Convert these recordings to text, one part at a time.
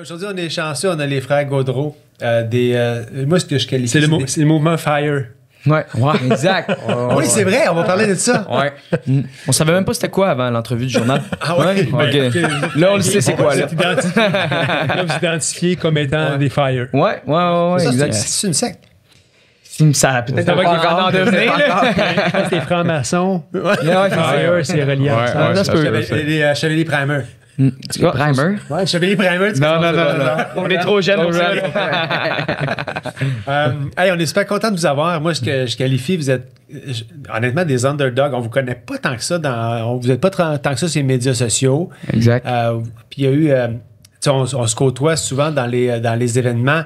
aujourd'hui, on est chanceux, on a les frères Gaudreau. Moi, ce que je qualifie... C'est le mouvement FIRE. Ouais, exact. Oui, c'est vrai, on va parler de ça. Ouais. On savait même pas c'était quoi avant l'entrevue du journal. Ah ouais? OK. Là, on le sait, c'est quoi, là. Vous identifiez comme étant des FIRE. Ouais, Ça, exact. c'est une secte. Ça peut-être Ça va qu'il va en devenir, là. Je pense que les francs-maçons. Ouais, FIRE, c'est relié à ça. Ça se peut. Les Chevaliers Primer. Primer. Ouais, Chevalier Primer. Non. On est trop jeunes pour ça. Hey, on est super content de vous avoir. Moi, ce que je qualifie, vous êtes honnêtement des underdogs. On vous connaît pas tant que ça. Vous n'êtes pas tant que ça sur les médias sociaux. Exact. Puis il y a eu... on se côtoie souvent dans les événements.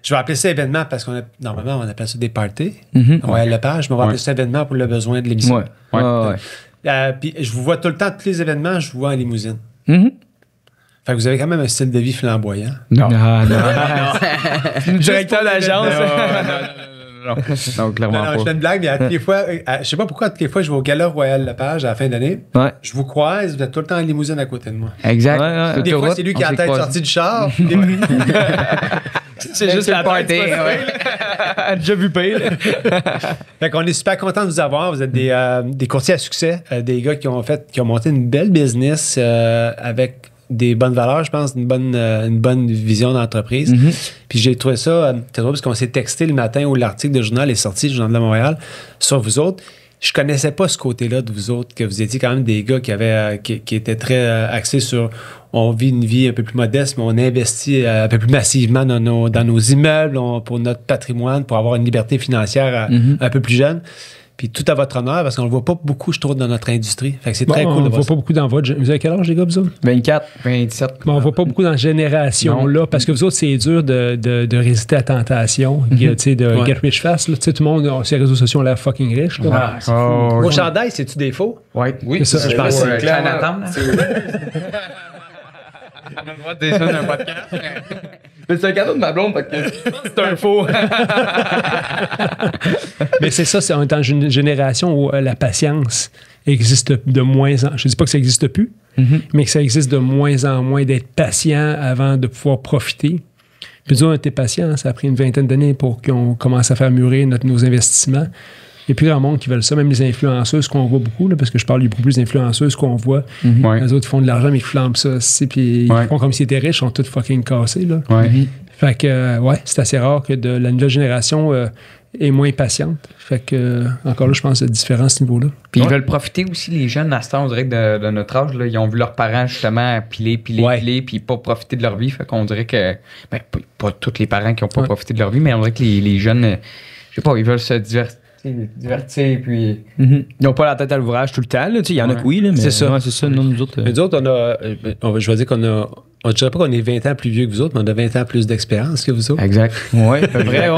Je vais appeler ça événement parce normalement, on appelle ça des parties. Ouais, Lepage, mais on va appeler ça événement pour le besoin de l'émission. Ouais. Puis je vous vois tout le temps, tous les événements, je vous vois en limousine. Fait que vous avez quand même un style de vie flamboyant. Non. Directeur d'agence. Non, clairement pas. Je fais une blague, mais à toutes les fois, je sais pas pourquoi, à toutes les fois, je vais au Gala Royal Lepage à la fin d'année. Ouais. Je vous croise, vous êtes tout le temps en limousine à côté de moi. Exact. Des fois, c'est lui qui a la tête sortie du char. C'est juste la party. Déjà vu pire. Fait qu'on est super content de vous avoir. Vous êtes des courtiers à succès, des gars qui ont monté une belle business avec des bonnes valeurs, je pense, une bonne vision d'entreprise. Puis j'ai trouvé ça très drôle parce qu'on s'est texté le matin où l'article de journal est sorti, le Journal de Montréal, sur vous autres. Je connaissais pas ce côté-là de vous autres, que vous étiez quand même des gars qui étaient très axés sur on vit une vie un peu plus modeste, mais on investit un peu plus massivement dans nos immeubles, pour notre patrimoine, pour avoir une liberté financière un peu plus jeune. Puis tout à votre honneur, parce qu'on le voit pas beaucoup, je trouve, dans notre industrie. Fait que c'est très cool On de ne voir voit pas beaucoup dans votre... Vous avez quel âge, les gars, vous autres? 24, 27. On ne voit pas beaucoup dans cette génération-là, parce que vous autres, c'est dur de résister à la tentation, de get rich fast. Là. Tout le monde, sur les réseaux sociaux, ont l'air fucking riche. Là. Mon chandail, c'est-tu des faux? Oui, c'est ça. Je pense que c'est clair. On a le droit de dire ça dans un podcast. Mais c'est un cadeau de ma blonde, parce que c'est un faux. Mais c'est ça, on est dans une génération où la patience existe de moins en moins. Je ne dis pas que ça n'existe plus, mais que ça existe de moins en moins d'être patient avant de pouvoir profiter. Puis nous, on était patients. Ça a pris une vingtaine d'années pour qu'on commence à faire mûrir nos investissements. Il n'y a plus grand monde qui veulent ça, même les influenceuses qu'on voit beaucoup, là, parce que je parle beaucoup plus d'influenceuses qu'on voit. Les autres, ils font de l'argent, mais ils flambent ça. Puis ils font comme s'ils étaient riches, ils sont tous fucking cassés. Là. Fait que, c'est assez rare que la nouvelle génération est moins patiente. Fait que, encore là, je pense qu'il y a différence à ce niveau-là. Puis ils veulent profiter aussi, les jeunes, à ce temps, on dirait que de notre âge, là, ils ont vu leurs parents justement piler, puis pas profiter de leur vie. Fait qu'on dirait que, pas tous les parents qui n'ont pas profité de leur vie, mais on dirait que les jeunes, je sais pas, ils veulent se divertir, puis... Ils n'ont pas la tête à l'ouvrage tout le temps. Il y en a que oui, là, mais c'est ça. Ouais, c'est ça. Non, nous autres, Mais nous autres, je vais dire on ne dirait pas qu'on est 20 ans plus vieux que vous autres, mais on a 20 ans plus d'expérience que vous autres. Exact. Oui, c'est vrai,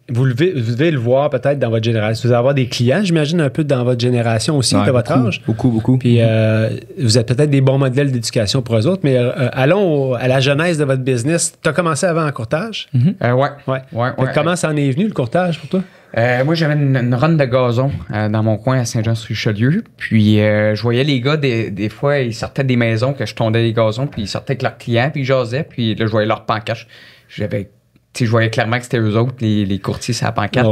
Vous devez le voir peut-être dans votre génération. Vous allez avoir des clients, j'imagine, un peu dans votre génération aussi, de votre âge. Beaucoup. Puis vous êtes peut-être des bons modèles d'éducation pour eux autres, mais allons à la genèse de votre business. Tu as commencé avant en courtage? Comment ça en est venu, le courtage, pour toi? Moi, j'avais une run de gazon dans mon coin à Saint-Jean-sur-Richelieu. Puis, je voyais les gars, des fois, ils sortaient des maisons que je tondais les gazons, puis ils sortaient avec leurs clients, puis ils jasaient, puis là, je voyais leur pancarte. Je voyais clairement que c'était eux autres, les courtiers, c'est la pancarte.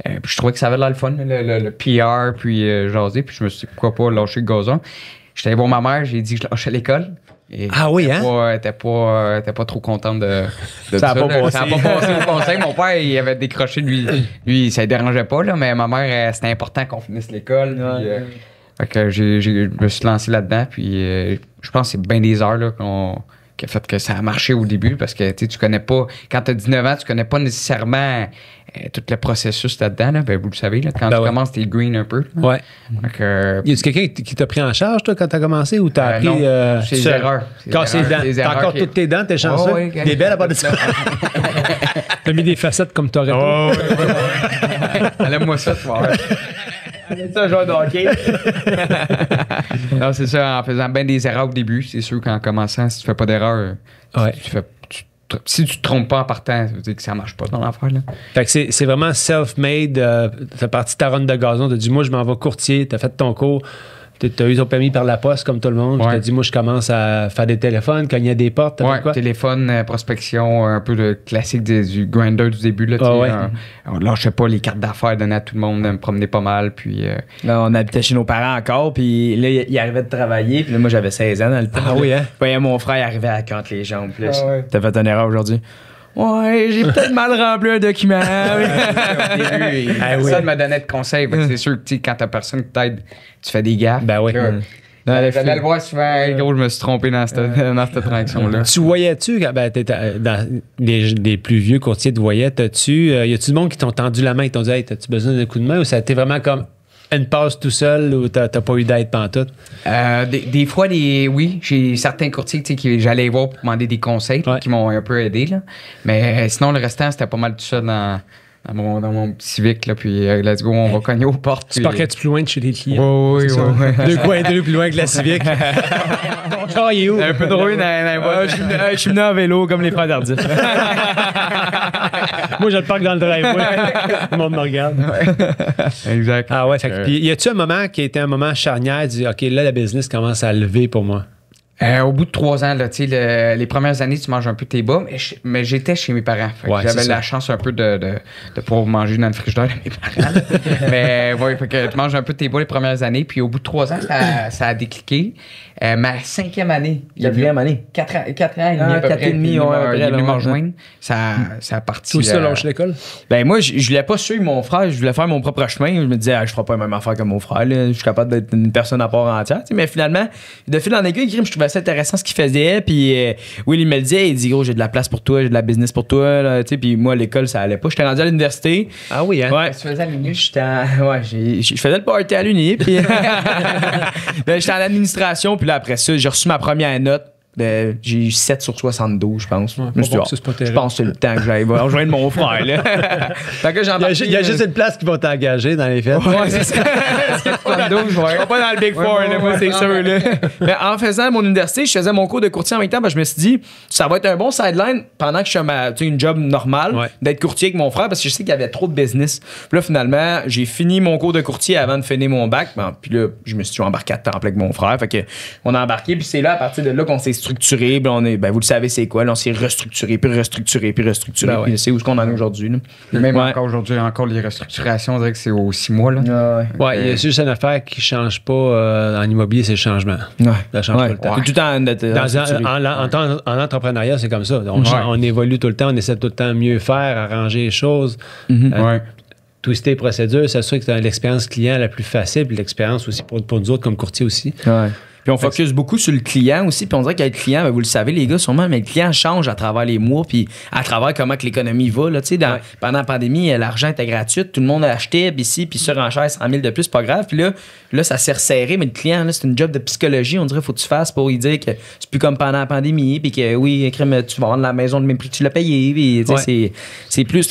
Puis, je trouvais que ça avait l'air le fun, le PR, puis jaser, puis je me suis dit, pourquoi pas lâcher le gazon. J'étais allé voir ma mère, j'ai dit que je lâchais l'école. Et elle était pas trop contente de ça. Ça n'a pas passé au conseil. Mon père, il avait décroché, lui ça ne dérangeait pas, là, mais ma mère, c'était important qu'on finisse l'école. Fait que je me suis lancé là-dedans, puis je pense que c'est bien des heures là, qui a fait que ça a marché au début, parce que tu connais pas, quand tu as 19 ans, tu connais pas nécessairement tout le processus là-dedans. Là, vous le savez, là, quand tu commences, t'es green un peu. Là. Y a-tu quelqu'un qui t'a pris en charge, toi, quand t'as commencé, ou t'as appris... Non, c'est des erreurs. Casser les dents. T'as encore toutes tes dents, t'es chanceux. Des belles à part de ça. T'as mis des facettes comme t'aurais pas. Enlève-moi ça, tu vois. C'est un joueur de hockey. Non, c'est ça, en faisant bien des erreurs au début. C'est sûr qu'en commençant, si tu fais pas d'erreur, si tu te trompes pas en partant, ça veut dire que ça marche pas dans l'affaire. Là. Fait que c'est vraiment self-made. T'as parti ta run de gazon, t'as dit, moi, je m'en vais courtier, t'as fait ton cours. T'as eu ton permis par la poste comme tout le monde. Tu Ouais. t'as dit, moi, je commence à faire des téléphones, cogner à des portes. T'as fait Ouais, quoi? téléphone, prospection, un peu le classique du grinder du début. Là, tu sais, ouais. on lâchait pas les cartes d'affaires, donnait à tout le monde, me promenait pas mal. Puis, Là, on habitait chez nos parents encore, puis là, il arrivait de travailler, puis là, moi, j'avais 16 ans dans le temps. Ah oui, hein? Je voyais mon frère arriver à contre les jambes. Puis là, Ah ouais. t'as fait une erreur aujourd'hui. Ouais, j'ai peut-être mal rempli un document. au début, personne me donnait de conseils. Fait que c'est sûr que tu sais, quand t'as personne qui t'aide, tu fais des gaffes. Ben oui. Là, Dans j'allais le voir souvent, hey, gros, je me suis trompé dans cette transaction-là. Tu voyais-tu, ben, dans les plus vieux courtiers te voyaient, y a-tu du monde qui t'ont tendu la main et t'ont dit, hey, t'as-tu besoin d'un coup de main ou ça a été vraiment comme une passe tout seul ou t'as pas eu d'aide pantoute? Des fois, oui, j'ai certains courtiers tu sais, que j'allais voir pour demander des conseils Ouais. qui m'ont un peu aidé. Là. Mais sinon, le restant, c'était pas mal tout ça dans mon petit Civic. Là, puis let's go, on va cogner aux portes. Tu puis- parquais-tu plus loin de chez les clients? Oui, oui, oui. Deux coins de rue plus loin que la Civic. Mon char, il est où? Un peu de rouille dans les boîtes. Je suis venu en vélo comme les frères Tardif. Moi, je le parque dans le driveway. Tout le monde me regarde. Exact. Ah ouais, fait que, puis y a-tu un moment qui a été un moment charnière, du OK, là, la business commence à lever pour moi? Au bout de 3 ans, là, tu sais, les premières années, tu manges un peu tes bas, mais j'étais chez mes parents. Fait que Ouais, j'avais c'est la ça. chance un peu de pouvoir manger dans le frigidaire de mes parents. Mais ouais, fait que tu manges un peu tes bas les premières années. Puis au bout de 3 ans, ça a décliqué. Ma 5e année. Quatrième année. 4 ans et demi Ah, à peu 4 près. et demi, puis il ouais, est après, venu là, me ouais. rejoindre. Ça a parti. Tout ça, lâche l'école? Ben moi, je voulais pas suivre mon frère, je voulais faire mon propre chemin. Je me disais, je ferai pas la même affaire que mon frère. Là. Je suis capable d'être une personne à part entière. Tu sais, mais finalement, de fil en aiguille, je trouvais ça intéressant ce qu'il faisait. Puis Will, il me le disait, il dit, gros, j'ai de la place pour toi, j'ai de la business pour toi. Là, tu sais, puis moi, à l'école, ça allait pas. J'étais rendu à l'université. Ah oui, hein? Ouais. Tu faisais à l'uni? Je faisais le party à l'Uni, puis ben, j'étais en administration, puis là après ça, j'ai reçu ma première note. J'ai eu 7 sur 72, je pense. Ouais, Je me suis dit, bon, oh, ça, c'est pas je terrible. pense que c'est le temps que j'aille rejoindre mon frère. Là. Fait que j'ai embarqué, Il y a juste une place qui va t'engager dans les fêtes. Ouais, c'est ça. 72, Je serai pas dans le Big Four, là, moi, c'est sûr. Là. Mais en faisant mon université, je faisais mon cours de courtier en même temps. Je me suis dit, ça va être un bon sideline pendant que je fais une job normale, Ouais. d'être courtier avec mon frère, parce que je sais qu'il y avait trop de business. Puis là, finalement, j'ai fini mon cours de courtier avant de finir mon bac. Bon, puis là, je me suis embarqué à temps plein avec mon frère. Fait que on a embarqué, puis c'est là, à partir de là, qu'on s'est structuré. Puis on est, ben, vous le savez, c'est quoi. Là, on s'est restructuré, puis restructuré, puis restructuré. Ben ouais. Puis c'est où ce qu'on en est aujourd'hui. Là. Même Ouais. encore aujourd'hui, encore les restructurations, on dirait que c'est aux 6 mois. Là. Ouais, il y a juste une affaire qui change pas en immobilier, c'est le changement. Ouais. Ça change Ouais. tout le temps. C'est tout le temps d'être restructuré. En entrepreneuriat, c'est comme ça. On, Ouais. on évolue tout le temps, on essaie tout le temps de mieux faire, arranger les choses, Ouais. twister les procédures, s'assurer que tu as l'expérience client la plus facile, puis l'expérience aussi pour nous autres comme courtier aussi. Ouais. Puis on focus beaucoup sur le client aussi. Puis on dirait qu'être client, ben vous le savez, les gars, sûrement, mais le client change à travers les mois, puis à travers comment que l'économie va. Là, tu sais, pendant la pandémie, l'argent était gratuit, tout le monde a acheté, puis ici, puis surenchère 100 000 de plus, pas grave. Puis là, ça s'est resserré, mais le client, là, c'est une job de psychologie. On dirait qu'il faut que tu fasses pour lui dire que c'est plus comme pendant la pandémie, puis que oui, crème, tu vas vendre la maison le même prix que tu l'as payé. Puis, tu sais, c'est plus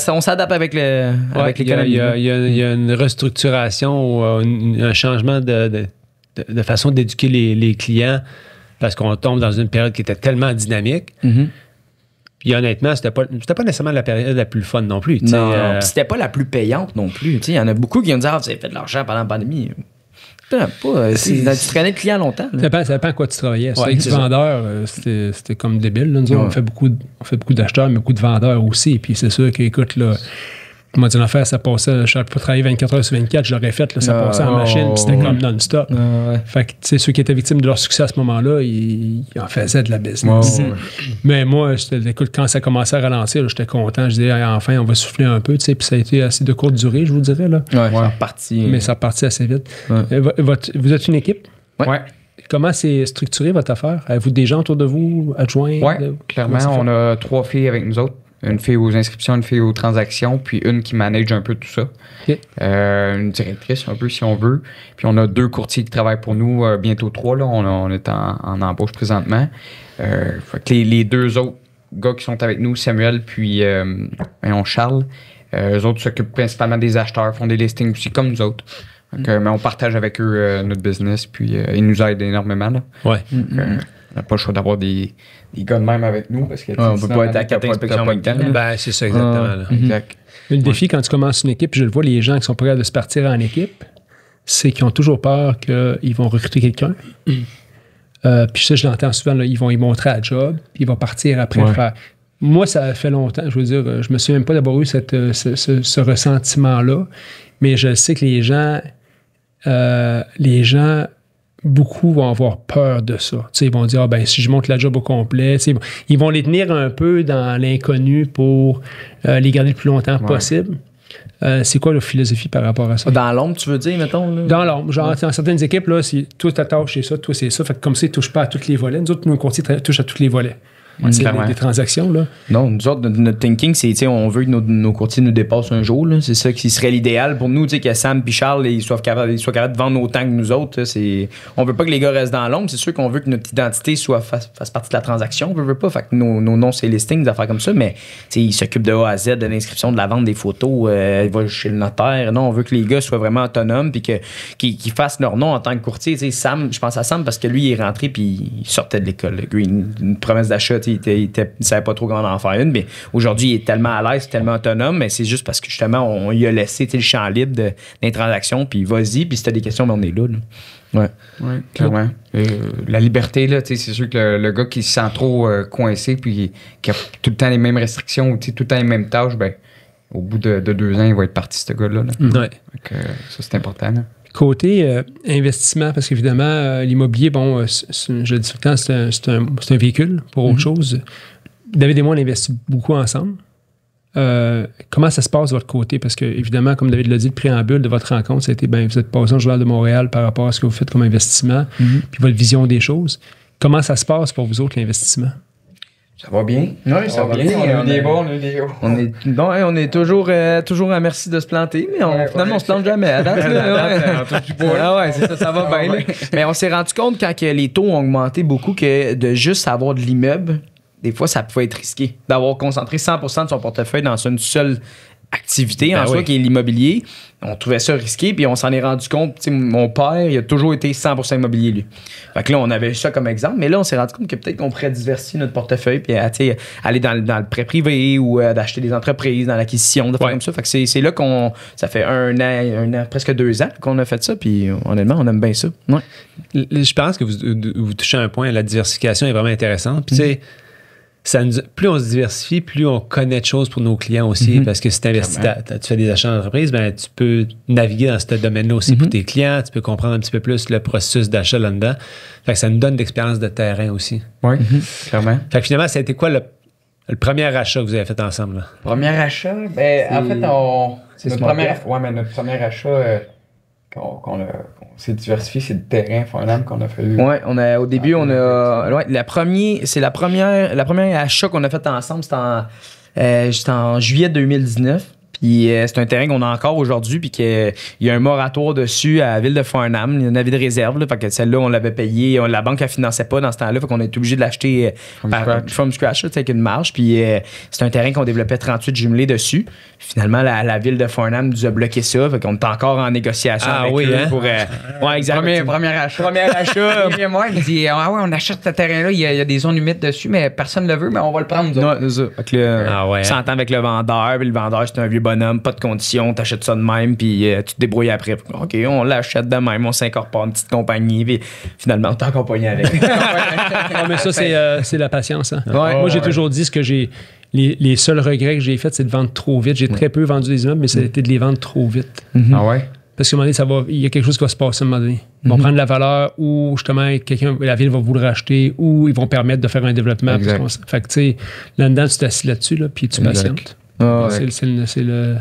on s'adapte avec l'économie. Il y a une restructuration ou un changement de façon d'éduquer les clients parce qu'on tombe dans une période qui était tellement dynamique. Mhm. Puis honnêtement, c'était pas nécessairement la période la plus fun non plus. tu sais, Non, puis c'était pas la plus payante non plus. Il y en a beaucoup qui ont dit, ah, vous avez fait de l'argent pendant la pandémie. Tu connais le client longtemps. Là. Ça dépend à quoi tu travaillais. Ouais, Avec c'est du ça. vendeur, c'était comme débile. Là. Nous autres, Ouais. on fait beaucoup d'acheteurs, mais beaucoup de vendeurs aussi. Puis c'est sûr qu'écoute, là, moi, d'une affaire, ça passait, je savais pas travailler 24 heures sur 24, je l'aurais fait, là, ça passait en machine, puis c'était comme non-stop. Ouais. Fait que, tu sais, ceux qui étaient victimes de leur succès à ce moment-là, ils en faisaient de la business. Ouais, ouais. Mais moi, écoute, quand ça commençait à ralentir, là, j'étais content. Je disais, hey, enfin, on va souffler un peu, tu sais, puis ça a été assez de courte durée, je vous dirais, là. Ouais, c'est reparti. Mais ça a parti assez vite. Ouais. Vous êtes une équipe? Ouais. Comment c'est structuré votre affaire? Avez-vous des gens autour de vous, adjoints? Ouais, Comment clairement, ça fait? on a 3 filles avec nous autres. Une fille aux inscriptions, une fille aux transactions, puis une qui manage un peu tout ça. OK. Une directrice, un peu, si on veut. Puis on a 2 courtiers qui travaillent pour nous, bientôt 3. Là. On est en embauche présentement. Fait que les 2 autres gars qui sont avec nous, Samuel puis Charles, eux autres s'occupent principalement des acheteurs, font des listings aussi, comme nous autres. Donc, mais on partage avec eux notre business, puis ils nous aident énormément. Là. Ouais. Donc, on n'a pas le choix d'avoir des gars de même avec nous parce que on peut sinon, pas être à t'as 4 inspections en même temps. Ben, c'est ça, exactement. là. Exact. Le défi, quand tu commences une équipe, je le vois, les gens qui sont prêts à se partir en équipe, c'est qu'ils ont toujours peur qu'ils vont recruter quelqu'un. Puis ça, je l'entends souvent, là, ils vont y montrer à la job, puis il va partir après le faire. Moi, ça fait longtemps, je veux dire, je me souviens même pas d'avoir eu ce ressentiment-là, mais je sais que les gens, beaucoup vont avoir peur de ça. T'sais, ils vont dire, si je monte la job au complet, ils vont les tenir un peu dans l'inconnu pour les garder le plus longtemps possible. C'est quoi la philosophie par rapport à ça? Dans l'ombre, tu veux dire, mettons? Là? Dans l'ombre. Genre, dans certaines équipes, là, toi, ta tâche, c'est ça, toi, c'est ça. Fait que comme ça, ils ne touchent pas à tous les volets. Nous autres, nos courtiers touchent à tous les volets. C'est des transactions, là. Non, nous autres, notre thinking, c'est, on veut que nos courtiers nous dépassent un jour, là. C'est ça qui serait l'idéal pour nous, que Sam et Charles, ils soient capables de vendre autant que nous autres. Là, on veut pas que les gars restent dans l'ombre. C'est sûr qu'on veut que notre identité fasse partie de la transaction. On veut pas. Fait que nos noms, c'est listings, des affaires comme ça, mais ils s'occupent de A à Z, de l'inscription, de la vente des photos, ils vont chez le notaire. Non, on veut que les gars soient vraiment autonomes puis qu'ils fassent leur nom en tant que courtier. Sam, je pense à Sam parce que lui, il est rentré puis il sortait de l'école. Une promesse d'achat, il savait pas trop comment en faire une, mais aujourd'hui, il est tellement à l'aise, tellement autonome, mais c'est juste parce que justement, on lui a laissé le champ libre des transactions, puis vas-y, puis si t'as des questions, on est là. Ouais, clairement. La liberté, là, c'est sûr que le gars qui se sent trop coincé, puis qui a tout le temps les mêmes restrictions, ou tout le temps les mêmes tâches, au bout de 2 ans, il va être parti, ce gars-là. Là. Ouais. Ça, c'est important. Là. Côté investissement, parce qu'évidemment, l'immobilier, je le dis tout le temps, c'est un véhicule pour autre chose. David et moi, on investit beaucoup ensemble. Comment ça se passe de votre côté? Parce que, évidemment, comme David l'a dit, le préambule de votre rencontre, ça a été, vous êtes passé au Journal de Montréal par rapport à ce que vous faites comme investissement, puis votre vision des choses. Comment ça se passe pour vous autres, l'investissement? Ça va bien. Oui, ça va bien. On a eu des bons, on a eu des hauts. On est toujours à merci de se planter, mais finalement, on se plante jamais. À date, ça va bien. Là. Mais on s'est rendu compte quand que les taux ont augmenté beaucoup que de juste avoir de l'immeuble, des fois, ça pouvait être risqué. D'avoir concentré 100% de son portefeuille dans une seule activité en soi qui est l'immobilier. On trouvait ça risqué, puis on s'en est rendu compte. Mon père, il a toujours été 100% immobilier, lui. Fait que là, on avait ça comme exemple, mais là, on s'est rendu compte que peut-être qu'on pourrait diversifier notre portefeuille, puis aller dans le prêt privé ou d'acheter des entreprises, dans l'acquisition, de faire comme ça. Fait que c'est là ça fait un an, presque 2 ans qu'on a fait ça, puis honnêtement, on aime bien ça. Ouais. Je pense que vous touchez à un point, la diversification est vraiment intéressante. Puis tu sais, plus on se diversifie, plus on connaît de choses pour nos clients aussi. Parce que si tu fais des achats d'entreprise, tu peux naviguer dans ce domaine-là aussi pour tes clients. Tu peux comprendre un petit peu plus le processus d'achat là-dedans. Fait que ça nous donne de l'expérience de terrain aussi. Oui, clairement. Fait que finalement, ça a été quoi le premier achat que vous avez fait ensemble? Là? Premier achat? En fait, notre premier achat qu'on s'est diversifié, c'est le terrain Farnham qu'on a fait. Oui, au début, la première achat qu'on a fait ensemble, c'était en juillet 2019. Puis c'est un terrain qu'on a encore aujourd'hui, puis qu'il y a un moratoire dessus à la ville de Farnham. Il y a un avis de réserve, là, fait que celle-là, on l'avait payée. La banque ne finançait pas dans ce temps-là, fait qu'on a été obligé de l'acheter from scratch là, avec une marge. Puis c'est un terrain qu'on développait 38 jumelés dessus. Finalement, la ville de Farnham nous a bloqué ça, fait qu'on est encore en négociation avec eux. Hein? Pour, exactement. Premier achat. Moi, il me dit on achète ce terrain-là, il y a des zones humides dessus, mais personne ne le veut, mais on va le prendre. C'est ça. Fait que s'entend avec le vendeur, puis le vendeur, c'est un vieux bonhomme, pas de conditions, t'achètes ça de même, puis tu te débrouilles après. OK, on l'achète de même, on s'incorpore une petite compagnie, puis finalement, on t'accompagne avec. Mais ça, c'est la patience. Hein? Moi, j'ai toujours dit ce que j'ai. Les seuls regrets que j'ai faits, c'est de vendre trop vite. J'ai très peu vendu des immeubles, mais ça a été de les vendre trop vite. Ah ouais? Parce qu'à un moment donné, il y a quelque chose qui va se passer à un moment donné. Ils vont prendre la valeur ou justement, la ville va vous le racheter ou ils vont permettre de faire un développement. Fait que tu sais, là-dedans, tu t'assis là-dessus, là, puis tu patientes. C'est le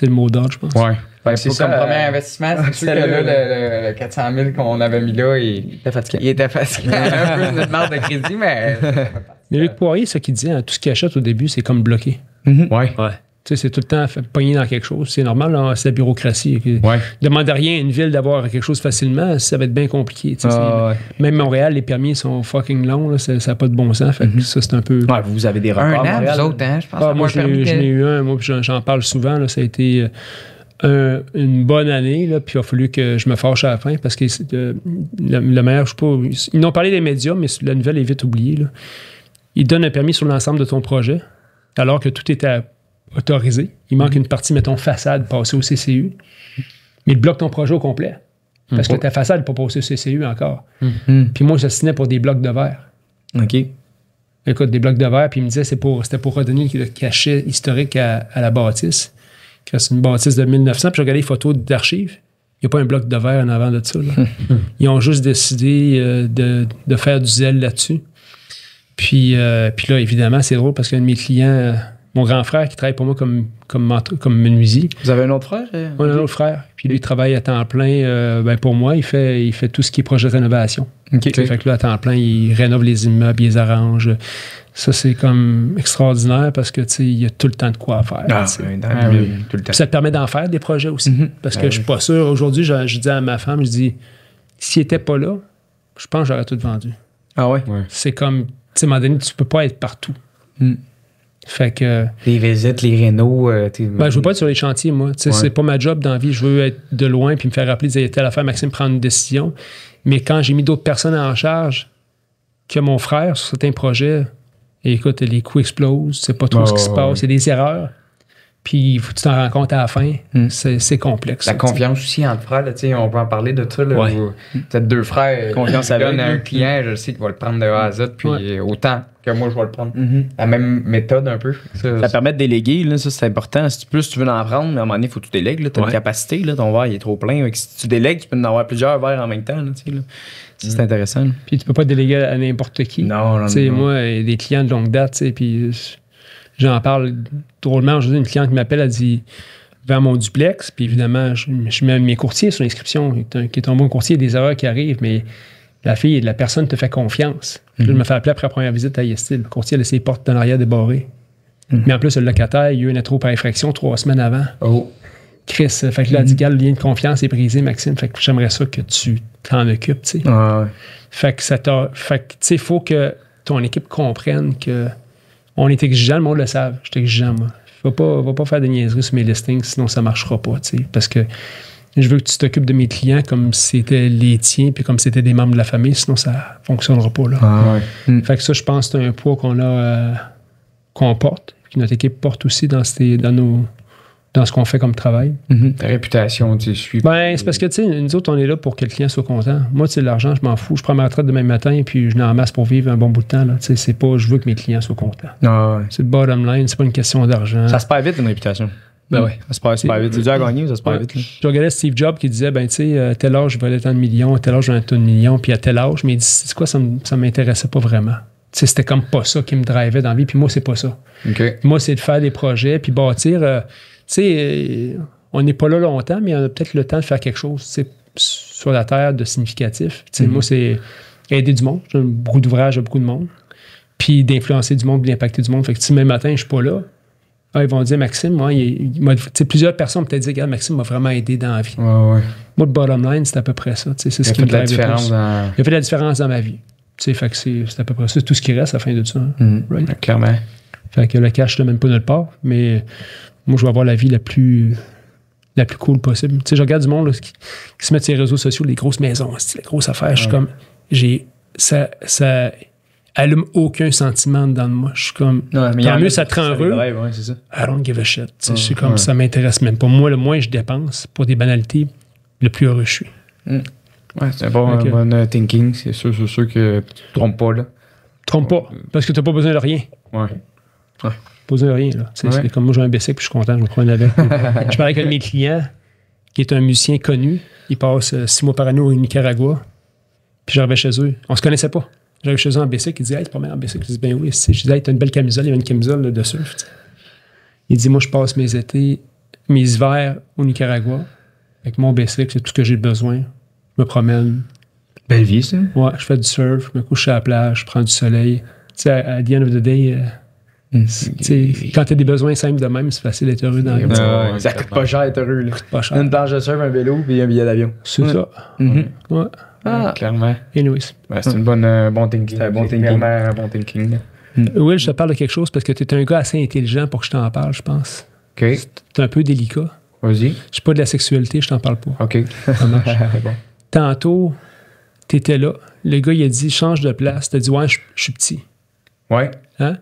mot d'ordre, je pense. Ouais. C'est ça, comme premier investissement, c'est sûr que là, le 400 000 qu'on avait mis là, il était fatiguant. Il était fatiguant. Un peu notre marge de crédit, mais... Mais Luc Poirier, ce qu'il dit, tout ce qu'il achète au début, c'est comme bloqué. Ouais. Tu sais, c'est tout le temps pogné dans quelque chose. C'est normal, là, c'est la bureaucratie. Demande à rien à une ville d'avoir quelque chose facilement, ça va être bien compliqué. Même Montréal, les permis sont fucking longs, là, ça n'a pas de bon sens. Fait que ça, c'est un peu... vous avez des records. Un an, vous autres, hein, je pense. Moi, j'en ai eu un, moi, puis j'en parle souvent. Là, ça a été une bonne année, là, puis il a fallu que je me fâche à la fin parce que le meilleur, je sais pas... Ils n'ont parlé des médias, mais la nouvelle est vite oubliée. Là. Ils donnent un permis sur l'ensemble de ton projet, alors que tout était autorisé. Il manque une partie, mettons, façade, passée au CCU. Mais il bloque ton projet au complet. Parce que ta façade n'est pas passée au CCU encore. Puis moi, je signais pour des blocs de verre. OK. Écoute, des blocs de verre, puis il me disait c'était pour redonner le cachet historique à la bâtisse. C'est une bâtisse de 1900, puis j'ai regardé les photos d'archives. Il n'y a pas un bloc de verre en avant de ça. Là. Ils ont juste décidé de faire du zèle là-dessus. Puis là, évidemment, c'est drôle parce qu'un de mes clients, mon grand frère qui travaille pour moi comme menuisier. Vous avez un autre frère? On a un autre frère. Puis lui, il travaille à temps plein. Pour moi, il fait tout ce qui est projet de rénovation. OK. Fait que là, à temps plein, il rénove les immeubles, il les arrange. Ça, c'est comme extraordinaire parce que, tu sais, il y a tout le temps de quoi faire. Tout le temps. Puis ça te permet d'en faire des projets aussi. Parce que je suis pas sûr. Aujourd'hui, je dis à ma femme, je dis, s'il n'était pas là, je pense que j'aurais tout vendu. Ah ouais? C'est comme, tu sais, à un moment donné, tu peux pas être partout. Fait que... Les visites, les rénaux... je veux pas être sur les chantiers, moi. Tu sais, c'est pas ma job dans la vie. Je veux être de loin puis me faire rappeler, dire, telle affaire, Maxime, prendre une décision. Mais quand j'ai mis d'autres personnes en charge que mon frère sur certains projets, et écoute, les coûts explosent, c'est pas trop ce qui se passe, c'est des erreurs. Puis il faut que tu t'en rends compte à la fin. C'est complexe. La confiance aussi entre frères, là, on peut en parler de ça. Peut-être deux frères. Confiance qui avec donnent à un client, je sais qu'il va le prendre de A à Z, puis autant que moi, je vais le prendre. La même méthode un peu. Ça permet de déléguer, là, ça c'est important. Si plus tu veux en prendre, mais à un moment donné, il faut que tu délègues. Tu as une capacité, là, ton verre il est trop plein. Si tu délègues, tu peux en avoir plusieurs verres en même temps. Là, c'est intéressant. Là. Puis tu peux pas déléguer à n'importe qui. Non. Moi, des clients de longue date, puis j'en parle drôlement. Aujourd'hui, une cliente qui m'appelle, elle dit vers mon duplex, puis évidemment, je mets mes courtiers sur l'inscription, qui est un bon courtier, il y a des erreurs qui arrivent, mais la personne te fait confiance. Je me fais appeler après la première visite à Yestil. Le courtier a laissé les portes dans l'arrière débarrées. Mais en plus, le locataire, il y a eu une intro par effraction 3 semaines avant. Oh. Chris, fait que là, dit, le lien de confiance est brisé, Maxime. Fait que j'aimerais ça que tu t'en occupes, tu sais. Fait que tu sais, il faut que ton équipe comprenne que on est exigeant, le monde le savent. Je suis exigeant, moi. Va pas faire des niaiseries sur mes listings, sinon ça marchera pas, tu sais. Parce que je veux que tu t'occupes de mes clients comme si c'était les tiens, puis comme si c'était des membres de la famille, sinon ça fonctionnera pas, là. Fait que ça, je pense que c'est un poids qu'on porte, que notre équipe porte aussi dans ce qu'on fait comme travail. Ta réputation, tu suis. C'est parce que, tu sais, nous autres, on est là pour que le client soit content. Moi, tu sais, l'argent, je m'en fous. Je prends ma retraite demain matin, puis je n'en masse pour vivre un bon bout de temps, là. Tu sais, c'est pas, je veux que mes clients soient contents. C'est le bottom line, c'est pas une question d'argent. Ça se perd vite, une réputation. Ça se perd super vite. C'est dur à gagner, ça se perd vite. Là. Je regardais Steve Jobs qui disait, tu sais, à tel âge, je valais tant de millions, à tel âge, je valais tant de millions, puis à tel âge, mais il dit, c'est quoi, ça m'intéressait pas vraiment. Tu sais, c'était comme pas ça qui me drivait dans la vie, puis moi, c'est pas ça. Moi, c'est de faire des projets, puis bâtir. Tu sais, on n'est pas là longtemps, mais on a peut-être le temps de faire quelque chose, tu sais, sur la terre de significatif. Tu sais, moi, c'est aider du monde. J'ai beaucoup d'ouvrages à beaucoup de monde. Puis d'influencer du monde, d'impacter du monde. Fait que si même matin, je suis pas là, ils vont dire, Maxime, moi, plusieurs personnes ont peut-être dit, regarde, Maxime m'a vraiment aidé dans la vie. Moi, le bottom line, c'est à peu près ça. C'est ce qui me drive le plus. Il a fait la différence dans ma vie. Tu sais, fait que c'est à peu près ça. C'est tout ce qui reste à la fin de ça. Right? Clairement. Fait que le cash, je ne mène pas nulle part, mais moi, je vais avoir la vie la plus cool possible. Tu sais, je regarde du monde là, qui se met sur les réseaux sociaux, les grosses maisons, les grosses affaires. Je suis comme, ça allume aucun sentiment dedans de moi. Je suis comme, tant mieux, ça te rend heureux. I don't give a shit. Je suis comme, ça m'intéresse même pas. Moi, le moins je dépense pour des banalités, le plus heureux je suis. C'est un bon thinking. C'est sûr que tu te trompes pas, là. Trompe pas, parce que tu n'as pas besoin de rien. Pas besoin de rien, là. C'est comme moi, j'ai un bicycle, puis je suis content, je me promène avec. Je parlais avec un de mes clients, qui est un musicien connu. Il passe 6 mois par année au Nicaragua. Puis j'arrivais chez eux. On se connaissait pas. J'arrive chez eux en bicycle. Il dit, hey, tu promènes en bicycle? Je dis, ben oui. Je dis, hey, t'as une belle camisole. Il y avait une camisole là, de surf. T'sais. Il dit, moi, je passe mes étés, mes hivers au Nicaragua. Avec mon bicycle, c'est tout ce que j'ai besoin. Je me promène. Belle vie, ça. Ouais, je fais du surf, je me couche à la plage, je prends du soleil. Tu sais, à the end of the day, quand tu as des besoins simples de même, c'est facile d'être heureux dans la vie. Ça coûte pas cher d'être heureux. Là. Pas cher. Une planche de surf, un vélo, puis un billet d'avion. C'est ça. Ouais. Clairement. Anyways. C'est une bon thinking. C'est un bon thinking. Un bon thinking. Will, je te parle de quelque chose parce que tu es un gars assez intelligent pour que je t'en parle, je pense. OK. C'est un peu délicat. Vas-y. Je suis pas de la sexualité, je t'en parle pas. OK. Ça marche. Tantôt, tu étais là. Le gars, il a dit, change de place. Tu as dit, ouais, je suis petit. Ouais. Hein?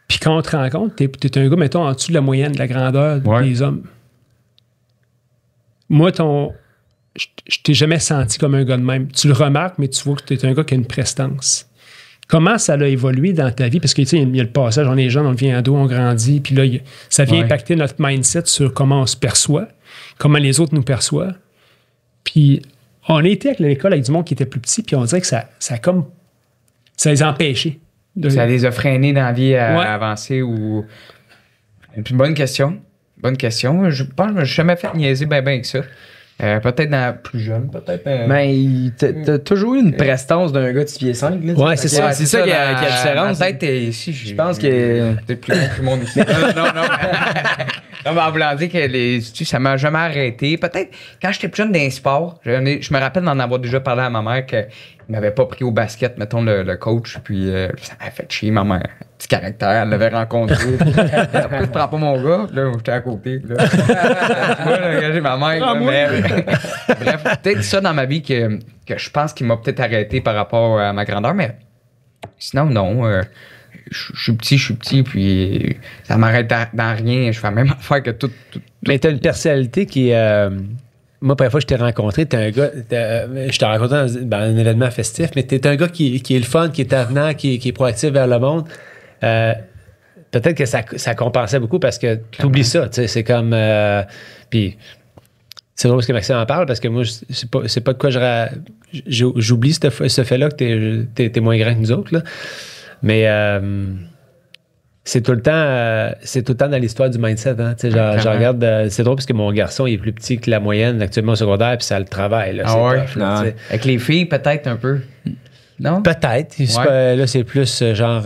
Puis quand on te rend compte, tu es un gars, mettons, en dessous de la moyenne de la grandeur des hommes. Moi, je t'ai jamais senti comme un gars de même. Tu le remarques, mais tu vois que tu es un gars qui a une prestance. Comment ça a évolué dans ta vie? Parce que, tu sais, il y a le passage, on est jeunes, on devient ado, on grandit, puis là, ça vient impacter notre mindset sur comment on se perçoit, comment les autres nous perçoivent. Puis, on était avec l'école avec du monde qui était plus petit, puis on dirait que ça les a empêchés. Ça les a freinés dans la vie à avancer ou... Puis, bonne question. Bonne question. Je pense que je me suis jamais fait niaiser bien avec ça. Peut-être dans plus jeune, peut-être. Mais t'as toujours eu une prestance d'un gars de 6 pieds 5. Là, ouais, c'est ça. C'est ça qui a la différence. Peut-être ici, je pense que. T'es plus grand que tout le monde ici. Non. Non, mais en voulant dire que ça m'a jamais arrêté. Peut-être quand j'étais plus jeune dans les sports, je me rappelle d'en avoir déjà parlé à ma mère qu'il m'avait pas pris au basket, mettons, le coach, puis ça m'avait fait chier, ma mère. Petit caractère, elle l'avait rencontré. Après, je prends pas mon gars, là, j'étais à côté. Là. Tu vois, là, j'ai ma mère. Bref, peut-être ça dans ma vie que je pense qu'il m'a peut-être arrêté par rapport à ma grandeur, mais sinon, non. Je suis petit, puis ça m'arrête dans rien. Je fais la même affaire que tout. Mais t'as une personnalité qui est... moi, la première fois que je t'ai rencontré, t'es un gars... je t'ai rencontré dans un événement festif, mais t'es un gars qui est le fun, qui est avenant, qui est proactif vers le monde. Peut-être que ça compensait beaucoup parce que t'oublies ça. C'est comme... puis c'est drôle parce que Maxime en parle parce que moi, c'est pas de quoi j'oublie ce fait-là que t'es moins grand que nous autres, là. Mais c'est tout le temps dans l'histoire du mindset. Hein? Je regarde, c'est drôle parce que mon garçon il est plus petit que la moyenne actuellement au secondaire, puis ça le travaille. Là, tough, là, avec les filles, peut-être un peu. Non? Peut-être. Là, c'est plus genre,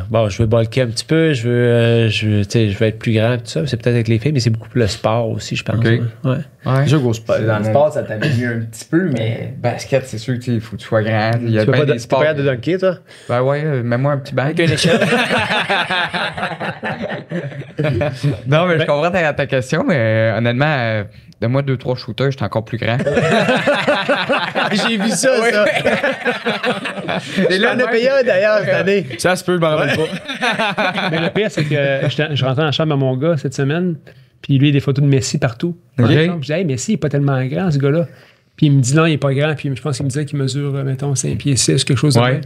bon, je veux bulker un petit peu, je veux être plus grand, tout ça. C'est peut-être avec les filles, mais c'est beaucoup plus le sport aussi, je pense. Okay. Ouais. Déjà, dans le sport, ça t'avait mieux un petit peu, mais basket, c'est sûr qu'il faut que tu sois grand. Il y a tu bien des sports. Tu peux pas de dunker, toi? Ben ouais, mets-moi un petit banc. Avec une échelle. Non, mais je comprends ta question, mais honnêtement... Donne-moi 2-3 shooters, j'étais encore plus grand. J'ai vu ça. Je l'en ai payé un d'ailleurs cette année. Ça se peut, je m'en rappelle pas. Mais le pire, c'est que je rentrais dans la chambre à mon gars cette semaine, puis lui, il a des photos de Messi partout. Okay. Je disais, hey, Messi, il n'est pas tellement grand, ce gars-là. Puis il me dit non, il n'est pas grand. Puis je pense qu'il me disait qu'il mesure, mettons, 5 pieds 6, quelque chose de même.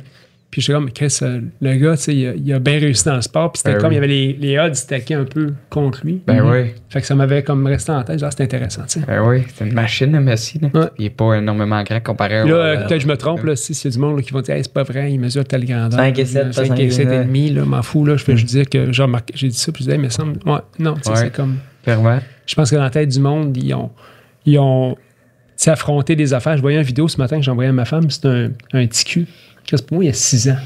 Puis je suis comme, Chris, le gars, tu sais, il a bien réussi dans le sport. Puis c'était comme, il y avait les odds stackés un peu contre lui. Oui. Fait que ça m'avait comme resté en tête. Genre, c'était intéressant, tu sais. Oui, c'est une machine, le Messi. Là. Ouais. Il n'est pas énormément grand comparé à... Là, peut-être je me trompe, là, si c'est du monde là, qui vont dire, hey, c'est pas vrai, il mesure telle grandeur. 5 et 7, 5 et 7 et demi, là, m'en fous, là. Je dis que, genre, j'ai dit ça, puis je disais, mais ça semble. Ouais, non, tu sais, c'est comme. Clairement. Je pense que dans la tête du monde, ils ont affronté des affaires. Je voyais une vidéo ce matin que j'ai envoyée à ma femme, c'est un TQ. Pour moi, il y a 6 ans.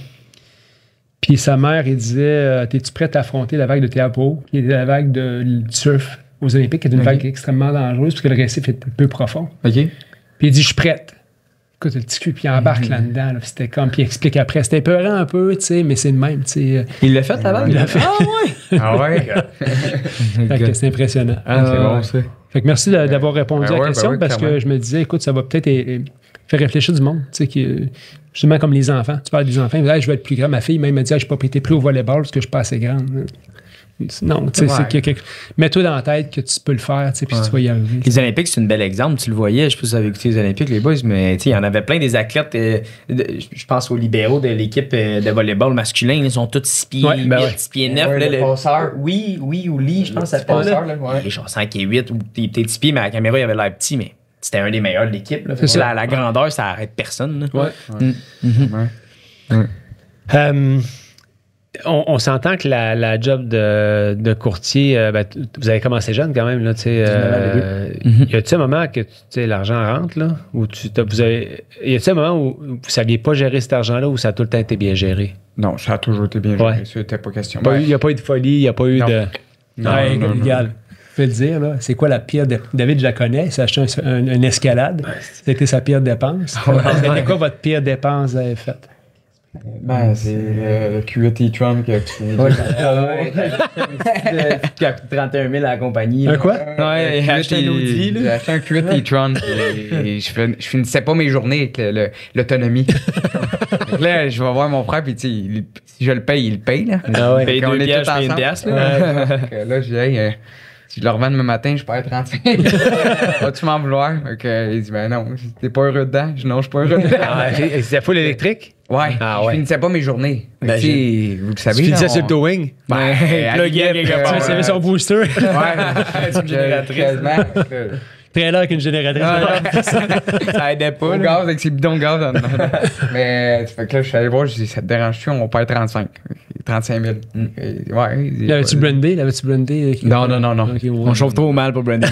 Puis sa mère, il disait t'es-tu prête à affronter la vague de Théapo, qui est la vague du surf aux Olympiques, qui est une vague extrêmement dangereuse, parce que le récif est peu profond. OK. Puis il dit je suis prête. Écoute, le petit cul, puis il embarque là-dedans. Là, c'était comme, puis il explique après. C'était épeurant un peu, tu sais, mais c'est le même, tu sais. Il l'a fait la vague? Il l'a fait. Ah ouais? Fait que c'est impressionnant. C'est bon, ça. Fait que merci d'avoir répondu à la question, parce que je me disais, écoute, ça va peut-être faire réfléchir du monde, tu sais, justement comme les enfants. Tu parles des enfants, ils disent, hey, je veux être plus grand. Ma fille même m'a dit, hey, je ne peux pas péter plus au volleyball parce que je ne suis pas assez grande. Non, tu sais, c'est qu'il y a quelque... Mets-toi dans la tête que tu peux le faire, tu sais, puis tu vas y arriver. Les Olympiques, c'est un bel exemple. Tu le voyais, je sais pas si vous avez écouté les Olympiques, les boys, mais tu sais, il y en avait plein des athlètes. Je pense aux libéraux de l'équipe de volleyball masculin. Ils sont tous 6 pieds 8, 6 pieds 9. Le passeur. Oui, ou Lee, je pense que c'est le passeur. Les gens 5 et 8, ou t'es peut-être 6 pieds, mais à la caméra, il avait l'air petit, mais c'était un des meilleurs de l'équipe. La grandeur, ça arrête personne. On s'entend que la job de courtier, vous avez commencé jeune quand même, là, tu sais. Y a-t-il un moment que l'argent rentre, là? Y a-t-il un moment où vous ne saviez pas gérer cet argent-là ou ça a tout le temps été bien géré? Non, ça a toujours été bien géré. Ça n'était pas question. Il n'y a pas eu de folie, il n'y a pas eu de. Non, regarde. Je vais le dire, là, c'est quoi la pire... David, je la connais, il s'est acheté une escalade. C'était sa pire dépense. C'était quoi votre pire dépense que vous avez faite? Ben, c'est le Q8 e-tron que tu qui a coûté 31 000 à la compagnie. Un quoi? Ouais, j'ai acheté un Audi. J'ai acheté un Q8 e-tron et je finissais pas mes journées avec l'autonomie. Donc là, je vais voir mon frère, puis si je le paye, il le paye. Là. Ah ouais. Paye 2 on est piastres, tous une ensemble. pièce. Là, je dis, hey, Si je le revends demain matin, je perds 35. Vas-tu m'en vouloir? Il dit, ben non, t'es pas heureux dedans. Je dis, non, je suis pas heureux dedans. C'était full électrique? Ouais, Ah, je ouais. finissais pas mes journées. Ben, Tu sais, vous le savez. Tu finissais là, sur le towing? Ben, plug-in quelque part. Tu savais son booster. Ouais, une génératrice. quasiment. Trailer avec une génératrice. Ça aidait pas. Au là. gaz avec ses bidons de gaz. Mais fait que là, je suis allé voir, je dis, ça te dérange-tu? On perd 35. 35 000. Et, ouais. Il dit, L'avais-tu brandé? L'avais-tu brandé? Non. Ok, ouais. On chauffe trop mal pour Brandon.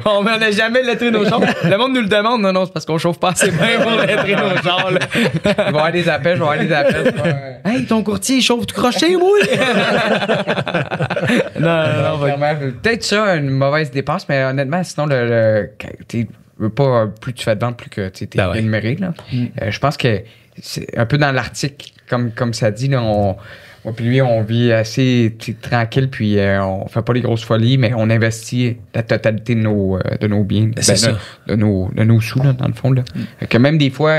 On n'a jamais lettré nos chars. Le monde nous le demande. Non, c'est parce qu'on chauffe pas assez bien pour lettrer nos chars. là. Il va y avoir des appels, Ouais. Hey, ton courtier, il chauffe tout crochet, moi! non, Clairement, peut-être ça, une mauvaise dépense, mais honnêtement, sinon, tu veux pas, plus tu fais de ventes, plus que t'es Ben ouais. rémunéré. Là. Je pense que c'est un peu dans l'article, comme ça dit, là, moi puis lui, on vit assez tranquille, puis on fait pas les grosses folies, mais on investit la totalité de nos biens, C'est ça. de nos sous, là, dans le fond. Là. Fait que même des fois,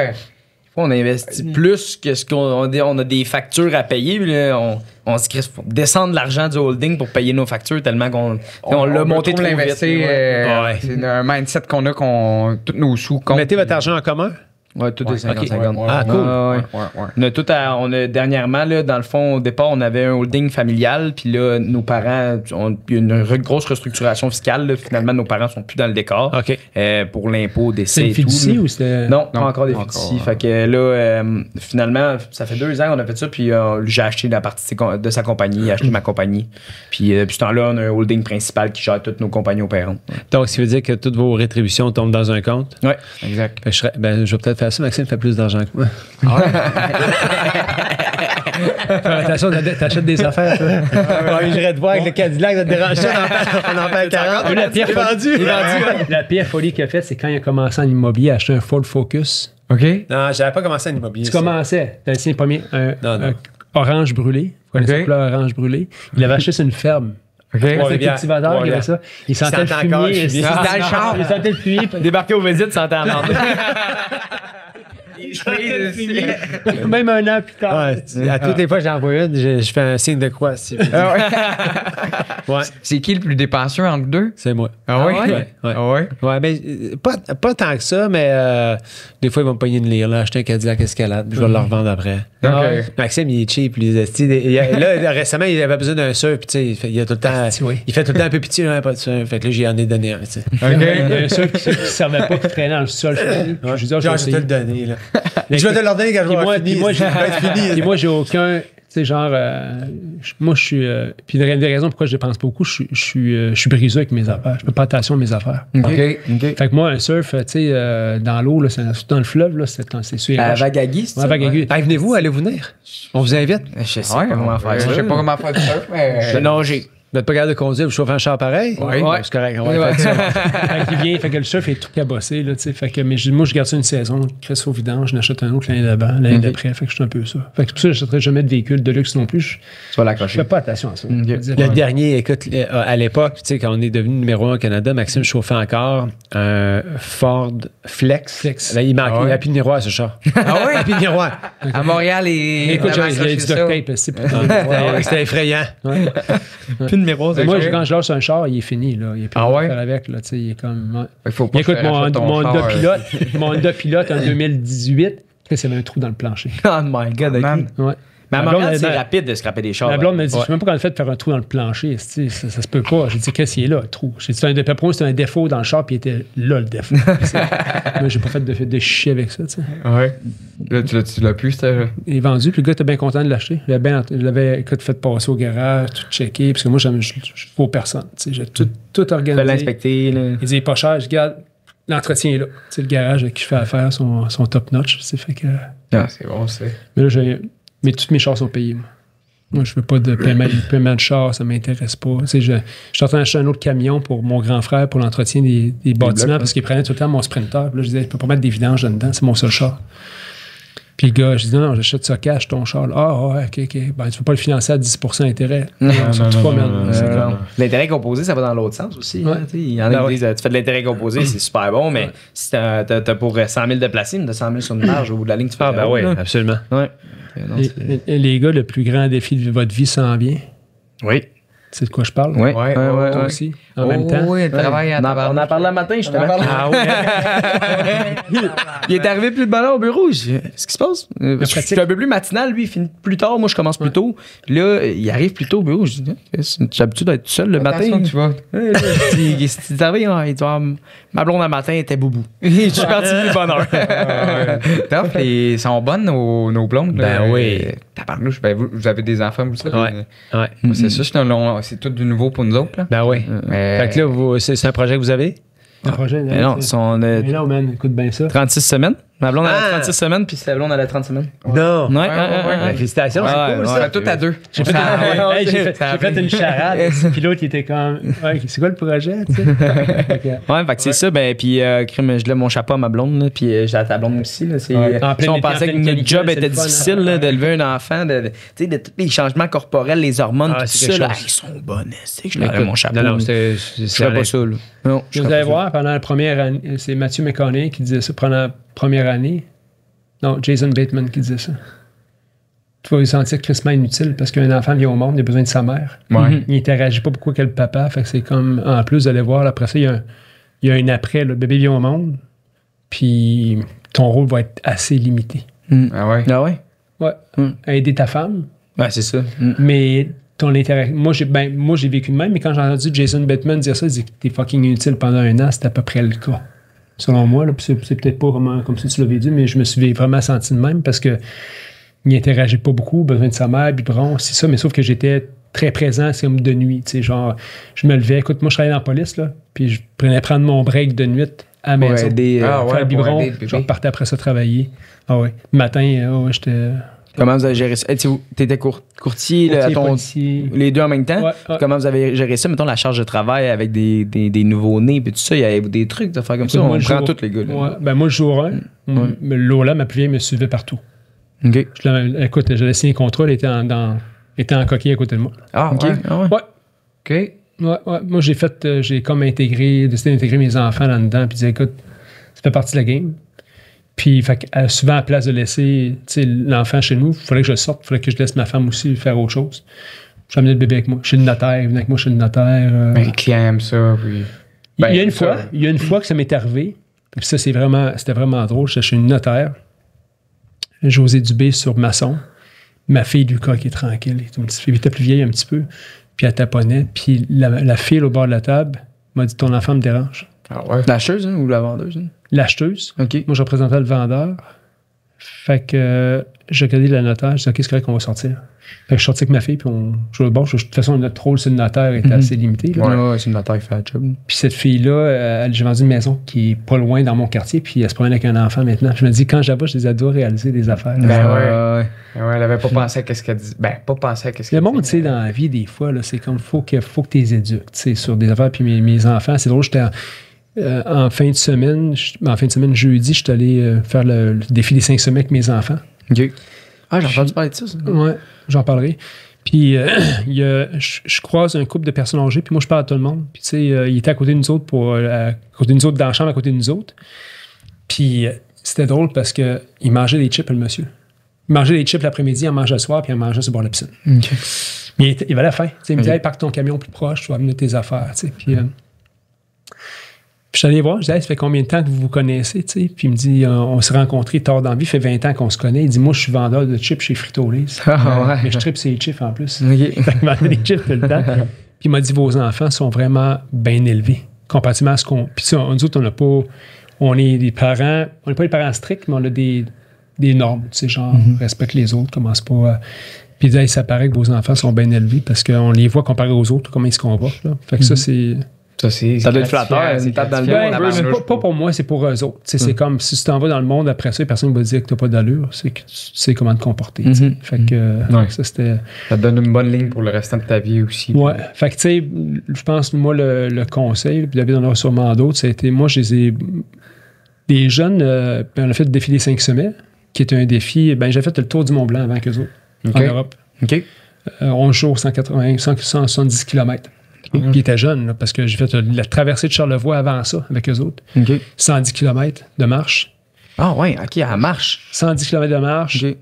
On investit plus que ce on a des factures à payer. Puis là, on se crisse, faut descendre l'argent du holding pour payer nos factures tellement qu'on l'a monté trop vite. l'investir. Ouais. C'est un mindset qu'on a, tous nos sous Vous comptent. mettez votre argent en commun? Ouais, tout est 50-50. Ah, cool. Ouais. On a dernièrement, là, dans le fond, au départ, on avait un holding familial, puis là, nos parents ont eu une grosse restructuration fiscale. Là. Finalement, nos parents sont plus dans le décor OK. Pour l'impôt, C'est décès une et tout. fiducie là. ou c'était. Non, pas Non, encore des pas fiducies. encore, Fait que là, finalement, ça fait 2 ans qu'on a fait ça, puis j'ai acheté la partie de sa compagnie, j'ai acheté ma compagnie. Puis depuis ce temps-là, on a un holding principal qui gère toutes nos compagnies opérantes. Donc, ça veut dire que toutes vos rétributions tombent dans un compte? Ouais. Exact. Fait que je vais peut-être faire ça. Maxime fait plus d'argent que moi. Attention, t'achètes des affaires, toi. J'irais te voir avec le Cadillac, ça te dérange ça, on en perd 40. La pire, vendu. la pire folie qu'il a faite, c'est quand il a commencé en immobilier à acheter un Ford Focus. OK? Non, j'avais pas commencé en immobilier. Tu ça. commençais, t'as essayé le premier, Non. un orange brûlé. Vous connaissez Ok. la couleur orange brûlé. Il avait acheté sur une ferme. OK. C'était le Rivière. cultivateur qui avait ça. Il sentait le sentait encore le fumier. fumier. Dans le char. Il sentait le fumier. Débarquer au visite sans t'entendre. Même un an plus tard. Ouais, à toutes les fois que j'en vois une, je fais un signe de croix. Ouais, C'est qui le plus dépensieux entre vous deux? c'est moi. Ah oui? Ouais. Ah ouais? Ouais, ben, pas tant que ça, mais des fois, ils vont me pogner une lire, là, acheter un Cadillac Escalade, puis je vais le revendre après. OK. Maxime, il est cheap, les estis. Là, récemment, il avait besoin d'un surf, puis tu sais, il a tout le temps. oui. Il fait tout le temps un peu pitié, là, pas de surf. Fait que là, j'y en ai donné un, tu sais. Il y a un seul qui ne servait pas, qui traînait dans le sol. Je dis, Genre, je vais te le donner, là. Je vais te le donner quand je vais avoir fini. Puis moi, j'ai aucun. Tu sais, genre, moi, je suis. Puis une des raisons pourquoi je dépense beaucoup, je suis brisé avec mes affaires. Je fais pas attention à mes affaires. OK. Fait que moi, un surf, tu sais, dans l'eau, là, surtout dans le fleuve, là, c'est sur les À roches. Vagagui, c'est Ouais, ça? Vagagui. Hey, venez-vous, allez-vous venir? On vous invite. Je sais Ouais, pas comment faire ça. Je sais pas comment faire du surf, mais. Non, j'ai. Vous n'êtes pas capable de conduire, vous chauffez un char pareil? Oui. Bon, c'est correct, on va faire ça. Fait qu'il vient, fait que le surf est tout cabossé, là, tu sais. Fait que, mais moi, je garde ça une saison, je reste au vidange, je n'achète un autre l'année d'avant, l'année d'après. Fait que je suis un peu ça. Fait que c'est pour ça que je n'achèterai jamais de véhicule de luxe non plus. Tu vas Je l'accrocher. fais pas attention à ça. Je veux dire, Le dernier, écoute, à l'époque, tu sais, quand on est devenu numéro 1 au Canada, Maxime chauffait encore un Ford Flex. Flex. Là, il manquait, Ah ouais? il n'y a plus de miroir, ce char. Ah oui? Il n'y a plus de miroir. À Montréal et. Écoute, Laval, j'avais du c'est duct ça. tape, c'est pour C'était effrayant. Plus de numéro, c'est Moi, Ok. quand je lâche un char, il est fini, là. Il n'y a plus Ah rien à ouais? faire avec, là. Tu sais, il est comme. Ouais. Il faut pas Écoute, que je rachète ton mon char, Honda Pilote, mon Honda Pilote en 2018, il y avait un trou dans le plancher. Oh my god, ok. Man. Ouais. Mais à Ma Montréal, blonde, c'est elle- rapide de scraper des chars. La blonde m'a dit, Ouais. je sais même pas comment elle fait de faire un trou dans le plancher. Ça se peut pas. J'ai dit, qu'est-ce qu'il est là, le trou? J'ai dit, pour moi, c'était un défaut dans le char, puis il était là, le défaut. Moi, j'ai pas fait de chier avec ça, tu sais. Ouais. Là, tu l'as plus, c'était. Il est vendu, puis le gars était bien content de l'acheter. Je l'avais écoute, fait passer au garage, tout checké, parce que moi, je ne vaux personne. Tu sais, j'ai tout Tu organisé. peux l'inspecter, là. Il dit, il est pas cher, je garde. L'entretien est là. Tu sais, le garage avec qui je fais affaire sont top notch. Tu sais, fait que... Ah, c'est bon, c'est. Mais là, mais tous mes chars sont payés, moi. Moi, je veux pas de paiement de char, ça m'intéresse pas. Tu sais, je suis en train d'acheter un autre camion pour mon grand frère pour l'entretien des bâtiments blocs, parce qu'il prenait tout le temps mon Sprinter. Puis là, je disais, je peux pas mettre des vidanges dedans, c'est mon seul char. Puis le gars, je dis, non, j'achète ça cash, ton char. Ah, ouais, OK. Ben, tu peux pas le financer à 10% d'intérêt. Non, L'intérêt composé, ça va dans l'autre sens aussi. Ouais. Hein, tu sais, il y en a qui disent, tu fais de l'intérêt composé, c'est super bon, mais si t'as pour 100 000 de placé, mais t'as 100 000 sur une marge, au bout de la ligne, tu fais Ah, ben oui, absolument. Ouais. Les gars, le plus grand défi de votre vie s'en vient. Oui. Tu sais de quoi je parle? Ouais, Ouais, Toi aussi, en même temps. Oui, le travail à On en parlait le matin, justement. Ah oui. Il est arrivé plus de bonheur au bureau. Qu'est-ce qui se passe? Je suis pratique. un peu plus matinal, lui, il finit plus tard. Moi, je commence plus tôt. Là, il arrive plus tôt au bureau. Je dis, j'ai l'habitude d'être tout seul le matin. Tu vois. C'est arrivé, il dit, ma blonde à matin était boubou. Je suis parti plus de bonheur. Top, ils sont bonnes, nos blondes. là. Ben oui. Tabarnouche, ben vous avez des enfants, vous le savez. Ouais. Ouais. C'est ça, c'est tout du nouveau pour nous autres. Là. Ben oui. Mais- Fait que là, c'est un projet que vous avez? Le projet, Mais non, son Mais là, man, écoute bien ça. 36 semaines. Ma blonde, elle a 36 semaines, puis sa blonde, elle a 30 semaines. Non. Ouais, Ben, félicitations, c'est Ouais, cool, ouais. ça. Ouais, tout à deux. J'ai fait, ouais. hey, j'ai fait une charade. Puis l'autre, il était comme, ouais, c'est quoi le projet? Tu sais? Fait que, Ouais, fait que c'est ça. Ben, puis, crime, je lève mon chapeau à ma blonde, là, puis j'ai à ta blonde aussi. Là, c'est, Ouais. En plein on été, pensait en que pleine notre canicule, job c'est était le fun, difficile hein. là, d'élever un enfant, tu sais, de tous les changements corporels, les hormones, Ah, tout c'est ça. quelque Là, chose. ils sont bonnes. C'est que je lève mon chapeau. Non, non, là. c'est. Je ferais pas ça. Là. Non, je vous ferais allez pas ça. voir, pendant la première année, c'est Matthew McConaughey qui disait ça pendant la première année. Non, Jason Bateman qui disait ça. Tu vas vous sentir crissement inutile parce qu'un enfant vient au monde, il a besoin de sa mère. Ouais. Il n'interagit pas beaucoup avec le papa. Fait que c'est comme, en plus, d'aller voir, là, après ça, il y a un après. Le bébé vient au monde, puis ton rôle va être assez limité. Ah ouais. Ah ouais? Ouais. Aider ta femme, Ouais, c'est ça. mais ton interaction. Moi, j'ai vécu de même, mais quand j'ai entendu Jason Bateman dire ça, il dit que t'es fucking inutile pendant un an, c'est à peu près le cas. Selon moi, là, puis c'est peut-être pas vraiment comme si tu l'avais dit, mais je me suis vraiment senti de même parce que il interagit pas beaucoup, besoin de sa mère, biberon, c'est ça, mais sauf que j'étais très présent, c'est comme de nuit, tu sais, genre, je me levais, écoute, moi je travaillais dans la police, là, puis je prenais prendre mon break de nuit à la Pour maison. aider. Ah ouais. Faire le pour biberon, aider le bébé. je repartais après ça travailler. Ah ouais. Le matin, ouais, j'étais Comment vous avez géré ça? T'étais courtier, là, à ton- policier. les deux en même temps? Ouais, ouais. Comment vous avez géré ça? Mettons la charge de travail avec des nouveaux-nés puis tout ça. Il y avait des trucs de faire comme ça. Moi, On le prend jour- tous les gars. Là. Ouais, ben moi, le jour 1, Lola, ma plus vieille, me suivait partout. OK. Écoute, j'avais signé un contrat, elle était en coquille à côté de moi. Ah, OK. ouais. Ah ouais. Ouais. OK. Ouais. Moi, j'ai comme décidé d'intégrer mes enfants là-dedans, puis dire, écoute, ça fait partie de la game. Puis, souvent, à place de laisser l'enfant chez nous, il fallait que je sorte, il fallait que je laisse ma femme aussi faire autre chose. J'amenais le bébé avec moi. Chez le notaire, il venait avec moi chez le notaire. Ben, les clients aiment ça. Puis... Il y a une ça. fois, que ça m'est arrivé, puis ça, c'était vraiment drôle. J'étais chez une notaire, José Dubé sur Masson. Ma fille Lucas qui est tranquille, elle était plus vieille un petit peu, puis elle taponnait, puis la fille au bord de la table m'a dit, ton enfant me dérange. Ah ouais. L'acheteuse hein, ou la vendeuse? Hein? L'acheteuse, OK. moi je représentais le vendeur, fait que j'ai regardé le notaire, j'ai dit, OK, c'est correct qu'on va sortir. Fait que je suis sorti avec ma fille, puis on joue au bord. De toute façon, notre rôle sur le notaire était assez limité. Là. Ouais, c'est une notaire qui fait la job. Puis cette fille-là, j'ai vendu une maison qui est pas loin dans mon quartier, puis elle se promène avec un enfant maintenant. Je me dis, quand je la vois, je dis, elle doit réaliser des affaires. Ben ouais. Ouais, elle avait pas pensé à qu'est-ce qu'elle dit. Ben, pas pensé à qu'est-ce Le qu'elle monde, tu sais, dit. dans la vie, des fois, là, c'est comme, faut que tu les éduques, tu sais, sur des affaires. Puis mes enfants, c'est drôle, j'étais en fin de semaine, jeudi, je suis allé faire le défi des 5 sommets avec mes enfants. OK. Ah, j'ai entendu parler de ça. Ouais, j'en parlerai. Puis, je croise un couple de personnes âgées, puis moi, je parle à tout le monde. Puis, tu sais, il était à côté de nous autres, dans la chambre à côté de nous autres. Puis, c'était drôle parce qu'il mangeait des chips, le monsieur. Il mangeait des chips l'après-midi, il en mangeait le soir, puis il en mangeait sur le bord de la piscine. OK. Mais il avait la faim. Tu sais, il me dit, Ok. hey, parque ton camion plus proche, tu vas amener tes affaires. Tu sais. Puis, je suis allé voir, je dis, hey, ça fait combien de temps que vous vous connaissez? Tu sais? Puis il me dit, on s'est rencontrés tard dans la vie, ça fait 20 ans qu'on se connaît. Il dit, moi, je suis vendeur de chips chez Frito-Lay. Ah, ouais. Mais je tripe ces chips en plus. OK. Fait qu'il m'a donné des chips tout le temps. Puis il m'a dit, vos enfants sont vraiment bien élevés, comparativement à ce qu'on... Puis ça, nous autres, on n'a pas... On est des parents... On n'est pas des parents stricts, mais on a des normes, tu sais, genre, respecte les autres, commence pas à... Puis il dit, hey, ça paraît que vos enfants sont bien élevés parce qu'on les voit comparés aux autres, comment ils se comportent. Là. Fait que ça, c'est... Ça doit être flatteur, une tape dans le dos. Ben, tabarnouche, c'est pas pour moi, c'est pour eux autres. Tu sais, c'est comme si tu t'en vas dans le monde après ça, personne ne va te dire que tu n'as pas d'allure. C'est que tu sais comment te comporter. Tu sais. Fait que ça, c'était. Ça te donne une bonne ligne pour le restant de ta vie aussi. Ouais. Fait que, tu sais, je pense, moi, le conseil, puis David en aura sûrement d'autres, ça a été, moi, je les ai. Des jeunes, on a fait le défi des 5 sommets, qui est un défi. Ben, j'ai fait le tour du Mont Blanc avant qu'eux autres, en Europe. OK. 11 jours, 170 km. Puis ils étaient jeunes, là, parce que j'ai fait la traversée de Charlevoix avant ça, avec eux autres. OK. 110 km de marche. Ah, ouais, OK, elle marche. 110 km de marche, OK.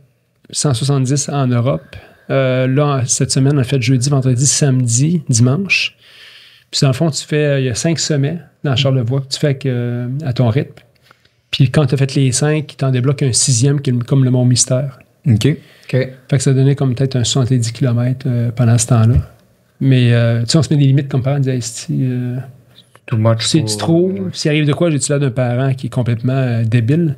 170 en Europe. Là, cette semaine, on a fait jeudi, vendredi, samedi, dimanche. Puis dans le fond, il y a 5 sommets dans Charlevoix que tu fais à ton rythme. Puis quand tu as fait les 5, ils t'en débloquent un 6e qui est comme le Mont Mystère. OK. Fait que ça donnait comme peut-être un 70 km pendant ce temps-là. Mais tu sais, on se met des limites comme parents, on disait, Too much. c'est trop. S'il arrive de quoi, j'ai-tu l'air d'un parent qui est complètement débile.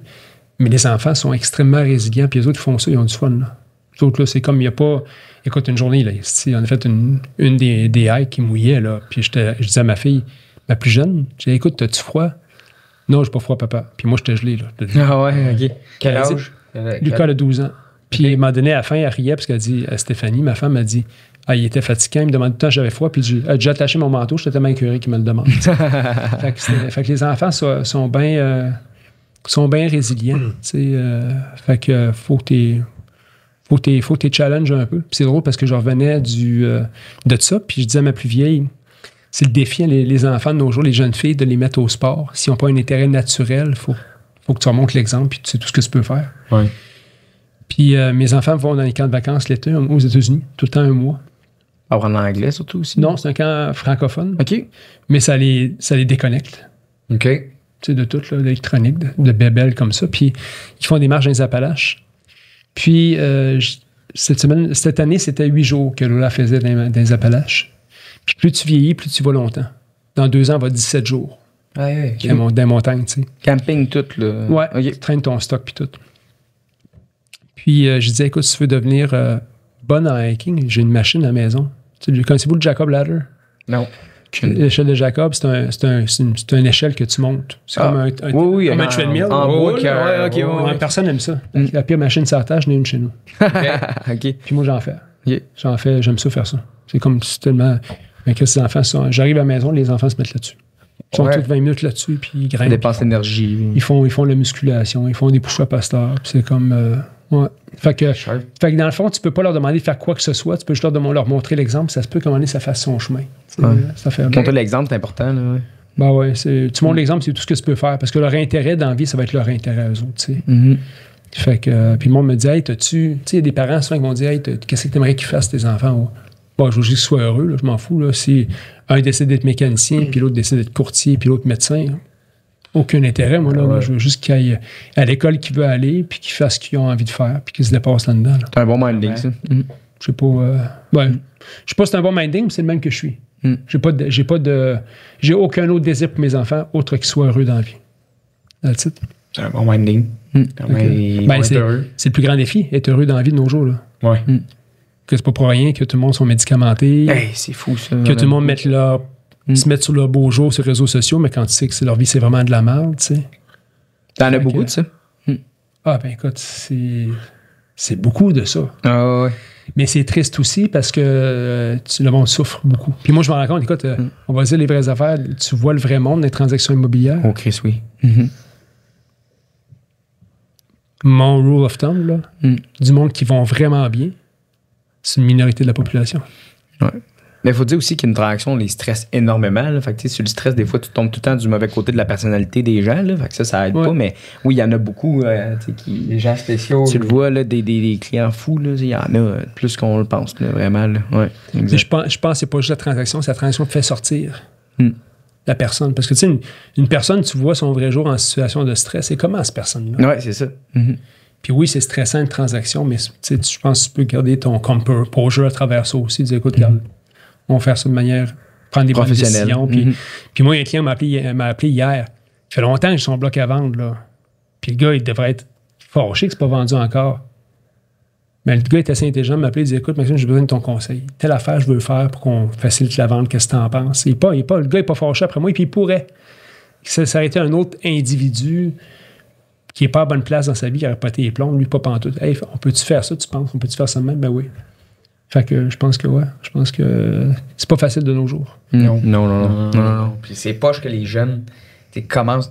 Mais les enfants sont extrêmement résilients, puis les autres, ils font ça, ils ont du fun. Là. Les autres, là, c'est comme il n'y a pas. Écoute, une journée, là, on a fait une des hikes qui mouillait, là, puis je disais à ma fille, ma plus jeune, je disais, écoute, t'as-tu froid? Non, j'ai pas froid, papa. Puis moi, j'étais gelé, là. Ah ouais, OK. Quel âge? Lucas a 12 ans. Puis il m'a donné à la fin, elle riait parce qu'elle dit à Stéphanie, ma femme, m'a dit il était fatiguant, il me demandait tout le temps j'avais froid, puis j'ai attaché mon manteau, j'étais tellement incuré qu'il me le demande. fait que les enfants sont bien résilients. Fait que faut que tu challenges un peu. Puis c'est drôle parce que je revenais de ça, puis je disais à ma plus vieille, c'est le défi, les enfants de nos jours, les jeunes filles, de les mettre au sport. S'ils n'ont pas un intérêt naturel, faut que tu leur montres l'exemple, puis tu sais tout ce que tu peux faire. Ouais. Puis mes enfants vont dans les camps de vacances l'été aux États-Unis, tout le temps un mois. Apprendre l'anglais surtout aussi? Non, c'est un camp francophone. OK. Mais ça les déconnecte. OK. Tu sais, de tout, là, d'électronique, de bébelles comme ça. Puis ils font des marches dans les Appalaches. Puis cette année, c'était 8 jours que Lola faisait dans les Appalaches. Puis plus tu vieillis, plus tu vas longtemps. Dans 2 ans, on va 17 jours. Ouais, okay. Dans les montagnes, tu sais. Camping tout, là. Ouais, okay. Tu traînes ton stock puis tout. Puis je disais, écoute, si tu veux devenir bonne en hiking, j'ai une machine à la maison. Connaissez-vous le Jacob Ladder? Non. L'échelle de Jacob, c'est une échelle que tu montes. C'est comme un treadmill. En bois. Personne n'aime ça. La pire machine sur la tâche, j'en ai une chez nous. OK. Puis moi, j'en fais. Okay. J'aime ça faire ça. C'est comme tellement... Mais que ces enfants sont... J'arrive à la maison, les enfants se mettent là-dessus. Ils sont tous 20 minutes là-dessus, puis ils grimpent. Ils dépensent l'énergie. Ils font de la musculation, ils font des push-ups à cette heure. C'est comme... ouais. Fait que dans le fond, tu peux pas leur demander de faire quoi que ce soit. Tu peux juste leur montrer l'exemple. Ça se peut qu'à ça fasse son chemin. Ça fait montrer l'exemple, c'est important. Là, ouais. Ben ouais, tu montres l'exemple, c'est tout ce que tu peux faire. Parce que leur intérêt dans la vie, ça va être leur intérêt à eux autres. Tu sais. Fait que, puis le monde me dit, hey, t'as-tu... Tu sais, il y a des parents souvent qui vont dire, hey, qu'est-ce que t'aimerais qu'ils fassent tes enfants? Bon, je veux juste qu'ils soient heureux, là, je m'en fous. Là. Si un décide d'être mécanicien, puis l'autre décide d'être courtier, puis l'autre médecin, là, aucun intérêt, moi. Là, moi, je veux juste qu'ils aillent à l'école qu'ils veulent aller, puis qu'ils fassent ce qu'ils ont envie de faire, puis qu'ils se dépassent là-dedans. Là. C'est un bon minding, ça. Je sais pas... je sais pas si c'est un bon minding, mais c'est le même que je suis. J'ai aucun autre désir pour mes enfants, autre qu'ils soient heureux dans la vie. That's it. C'est un bon minding. C'est le plus grand défi, être heureux dans la vie de nos jours. Là. Ouais. Que c'est pas pour rien que tout le monde soit médicamenté. Hey, c'est fou, ça. Que tout le monde se mette sur leur beau jour sur les réseaux sociaux, mais quand tu sais que leur vie, c'est vraiment de la merde, tu sais. T'en as beaucoup de ça? Ah, ben écoute, c'est beaucoup de ça. Ah ouais. Mais c'est triste aussi parce que le monde souffre beaucoup. Puis moi, je me rends compte, écoute, on va dire les vraies affaires, tu vois le vrai monde des transactions immobilières. Oh, Chris, oui. Mon rule of thumb, là, du monde qui vont vraiment bien, c'est une minorité de la population. Ouais. Mais il faut dire aussi qu'une transaction les stresse énormément. Là. Fait que, sur le stress, des fois, tu tombes tout le temps du mauvais côté de la personnalité des gens. Là. Fait que ça aide pas. Mais oui, il y en a beaucoup. Les gens spéciaux. Tu le vois, là, des clients fous, il y en a plus qu'on le pense, là, vraiment. Là. Ouais, mais je pense que c'est pas juste la transaction, c'est la transaction qui fait sortir la personne. Parce que tu sais, une personne, tu vois son vrai jour en situation de stress. C'est comment cette personne-là? Oui, c'est ça. Puis oui, c'est stressant une transaction, mais je pense que tu peux garder ton composure à travers ça aussi. Dire, écoute, regarde, on va faire ça de manière... Prendre des bonnes décisions. Puis moi, un client m'a appelé hier. Il fait longtemps que j'ai son bloc à vendre. Là. Puis le gars, il devrait être fâché que c'est pas vendu encore. Mais le gars est assez intelligent, il m'a appelé, il dit, écoute, Maxime, j'ai besoin de ton conseil. Telle affaire, je veux faire pour qu'on facilite la vente, qu'est-ce que tu en penses? Le gars n'est pas fâché après moi, puis il pourrait. Ça aurait été un autre individu qui n'est pas à bonne place dans sa vie, qui aurait pas été les plombs, lui, pas pantoute. Hey, on peut-tu faire ça, tu penses? On peut-tu faire ça de même? Ben oui. Fait que je pense que c'est pas facile de nos jours. Non. Puis c'est poche que les jeunes commencent